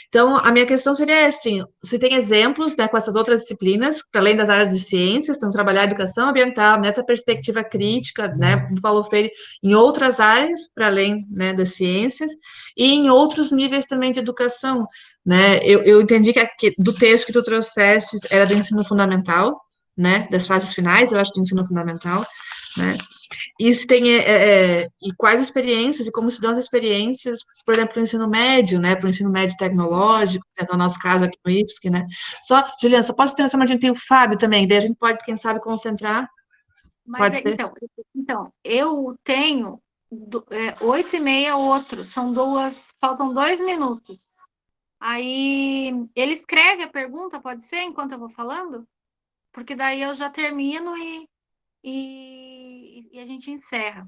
Então, a minha questão seria assim: se tem exemplos, né, com essas outras disciplinas, para além das áreas de ciências, então trabalhar a educação ambiental nessa perspectiva crítica, né, do Paulo Freire, em outras áreas, para além, né, das ciências, e em outros níveis também de educação, né? Eu entendi que do texto que tu trouxeste era do ensino fundamental, né, das fases finais, eu acho, do ensino fundamental, né? E se tem e quais experiências e como se dão as experiências, por exemplo, para o ensino médio, né? Para o ensino médio tecnológico, né, no nosso caso aqui no IFSC, né? Só, Juliana, só posso ter uma chamadinha, tem o Fábio também, daí a gente pode, quem sabe, concentrar. Mas, Pode ser? então, eu tenho 8h30 outro, faltam 2 minutos. Aí, ele escreve a pergunta, pode ser, enquanto eu vou falando? Porque daí eu já termino e a gente encerra,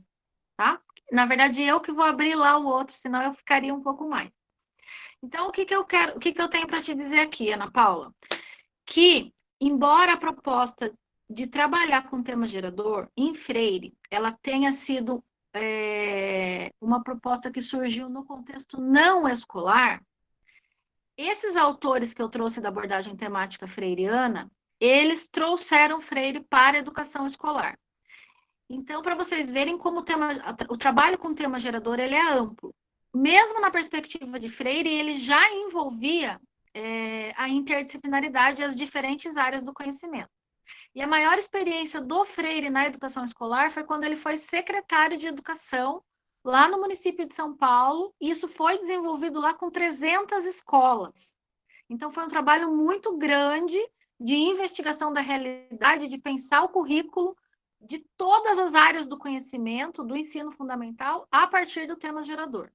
tá? Na verdade, eu que vou abrir lá o outro, senão eu ficaria um pouco mais. Então, o que eu tenho para te dizer aqui, Ana Paula? Que, embora a proposta de trabalhar com tema gerador em Freire, ela tenha sido uma proposta que surgiu no contexto não escolar, esses autores que eu trouxe da abordagem temática freiriana, eles trouxeram Freire para a educação escolar. Então, para vocês verem como o trabalho com tema gerador ele é amplo. Mesmo na perspectiva de Freire, ele já envolvia a interdisciplinaridade e as diferentes áreas do conhecimento. E a maior experiência do Freire na educação escolar foi quando ele foi secretário de educação lá no município de São Paulo, e isso foi desenvolvido lá com 300 escolas. Então, foi um trabalho muito grande de investigação da realidade, de pensar o currículo de todas as áreas do conhecimento, do ensino fundamental, a partir do tema gerador.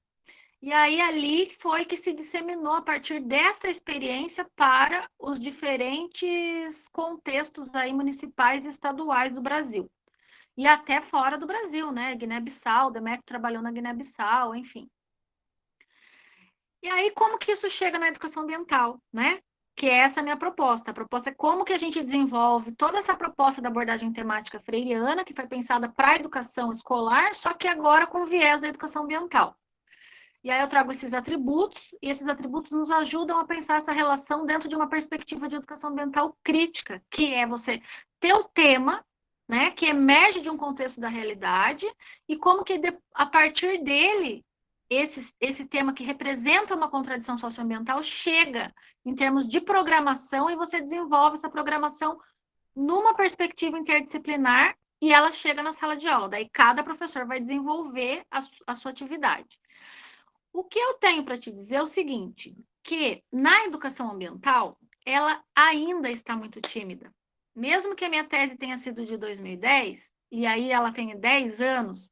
E aí, ali foi que se disseminou, a partir dessa experiência, para os diferentes contextos aí municipais e estaduais do Brasil. E até fora do Brasil, né? Guiné-Bissau, Demetrio trabalhou na Guiné-Bissau, enfim. E aí, como que isso chega na educação ambiental, né? Que é essa minha proposta. A proposta é como que a gente desenvolve toda essa proposta da abordagem temática freiriana, que foi pensada para a educação escolar, só que agora com viés da educação ambiental. E aí eu trago esses atributos, e esses atributos nos ajudam a pensar essa relação dentro de uma perspectiva de educação ambiental crítica, que é você ter o tema, né, que emerge de um contexto da realidade, e como que a partir dele, esse tema que representa uma contradição socioambiental chega em termos de programação, e você desenvolve essa programação numa perspectiva interdisciplinar, e ela chega na sala de aula. Daí cada professor vai desenvolver a sua atividade. O que eu tenho para te dizer é o seguinte, que na educação ambiental, ela ainda está muito tímida. Mesmo que a minha tese tenha sido de 2010, e aí ela tenha 10 anos,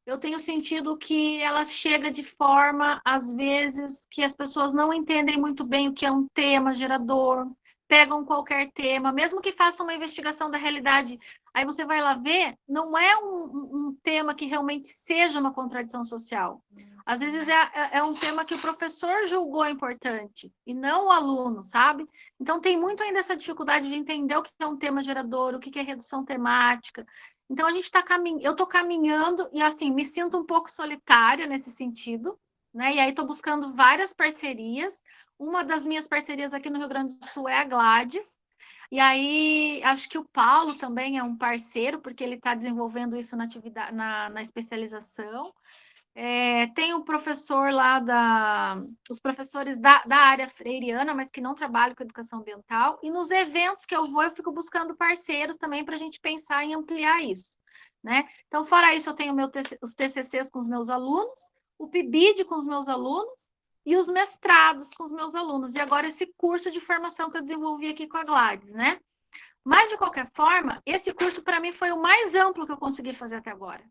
eu tenho sentido que ela chega de forma, às vezes, que as pessoas não entendem muito bem o que é um tema gerador, pegam qualquer tema, mesmo que façam uma investigação da realidade, aí você vai lá ver, não é um tema que realmente seja uma contradição social. Às vezes é um tema que o professor julgou importante, e não o aluno, sabe? Então tem muito ainda essa dificuldade de entender o que é um tema gerador, o que é redução temática. Então, eu estou caminhando e, assim, me sinto um pouco solitária nesse sentido, né? E aí estou buscando várias parcerias. Uma das minhas parcerias aqui no Rio Grande do Sul é a Gladys. E aí, acho que o Paulo também é um parceiro, porque ele está desenvolvendo isso na atividade, na especialização. Tem o professor lá os professores da área freiriana, mas que não trabalham com educação ambiental, e nos eventos que eu vou, eu fico buscando parceiros também para a gente pensar em ampliar isso. né? Então, fora isso, eu tenho os TCCs com os meus alunos, o PIBID com os meus alunos e os mestrados com os meus alunos. E agora esse curso de formação que eu desenvolvi aqui com a Gladys, né? Mas, de qualquer forma, esse curso, para mim, foi o mais amplo que eu consegui fazer até agora.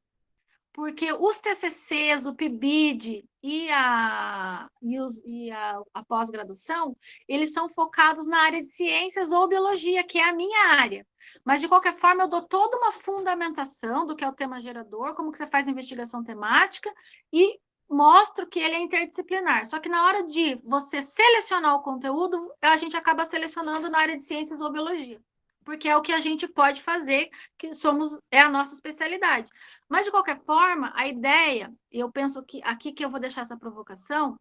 Porque os TCCs, o PIBID e a pós-graduação, eles são focados na área de ciências ou biologia, que é a minha área. Mas, de qualquer forma, eu dou toda uma fundamentação do que é o tema gerador, como que você faz a investigação temática, e mostro que ele é interdisciplinar. Só que na hora de você selecionar o conteúdo, a gente acaba selecionando na área de ciências ou biologia, porque é o que a gente pode fazer, que é a nossa especialidade. Mas, de qualquer forma, a ideia, e eu penso que aqui que eu vou deixar essa provocação,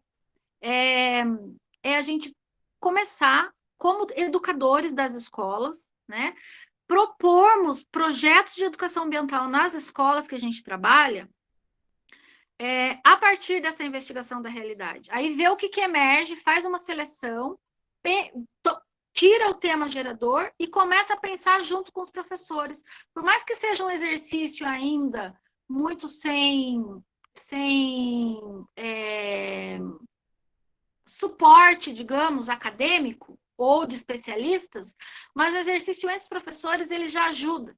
é a gente começar, como educadores das escolas, né, propormos projetos de educação ambiental nas escolas que a gente trabalha, a partir dessa investigação da realidade. Aí vê o que emerge, faz uma seleção, tira o tema gerador e começa a pensar junto com os professores. Por mais que seja um exercício ainda muito sem suporte, digamos, acadêmico ou de especialistas, mas o exercício entre os professores ele já ajuda.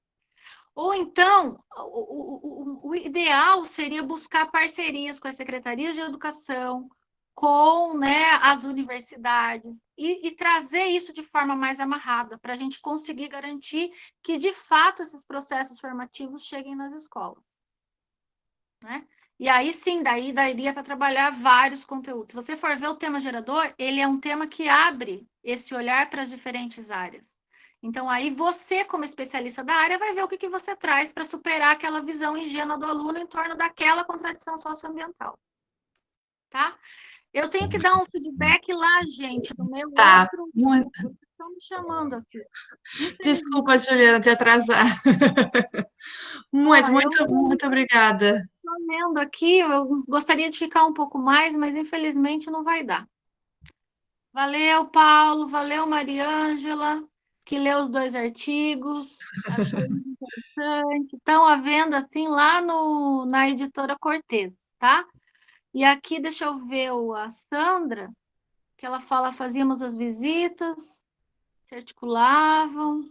Ou então, o ideal seria buscar parcerias com as secretarias de educação, com, né, as universidades, e trazer isso de forma mais amarrada, para a gente conseguir garantir que, de fato, esses processos formativos cheguem nas escolas. Né? E aí, sim, daí daria para trabalhar vários conteúdos. Se você for ver o tema gerador, ele é um tema que abre esse olhar para as diferentes áreas. Então, aí você, como especialista da área, vai ver o que você traz para superar aquela visão ingênua do aluno em torno daquela contradição socioambiental. Tá? Eu tenho que dar um feedback lá, gente, do meu outro... Muito... Vocês estão me chamando aqui. Desculpa, Juliana, te atrasar. Mas muito obrigada. Estou lendo aqui, eu gostaria de ficar um pouco mais, mas infelizmente não vai dar. Valeu, Paulo, valeu, Mariângela, que leu os 2 artigos, achei muito interessante. Estão à venda, assim, lá na editora Cortez, tá? E aqui, deixa eu ver a Sandra, que ela fala, fazíamos as visitas, se articulavam.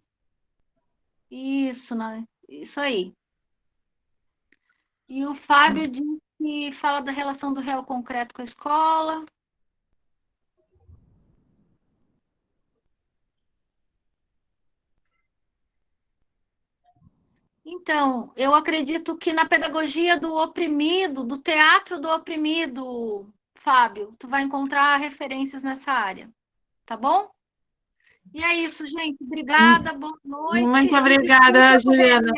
Isso, né? Isso aí. E o Fábio diz que fala da relação do réu concreto com a escola. Então, eu acredito que na pedagogia do oprimido, do teatro do oprimido, Fábio, tu vai encontrar referências nessa área, tá bom? E é isso, gente. Obrigada, boa noite. Muito obrigada, Juliana.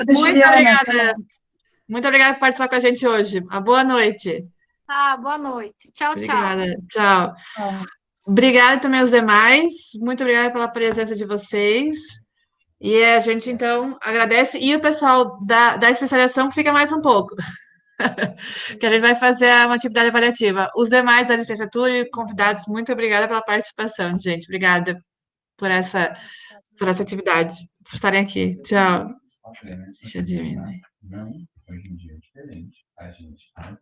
Muito obrigada. Muito obrigada por participar com a gente hoje. Uma boa noite. Boa noite. Tchau, obrigada. Tchau. Obrigada também aos demais. Muito obrigada pela presença de vocês. E a gente, então, agradece. E o pessoal da especialização fica mais um pouco, que a gente vai fazer uma atividade avaliativa. Os demais da licenciatura e convidados, muito obrigada pela participação, gente. Obrigada por essa atividade, por estarem aqui. Tchau. Deixa eu diminuir. Não, hoje em dia é diferente. A gente adiciona.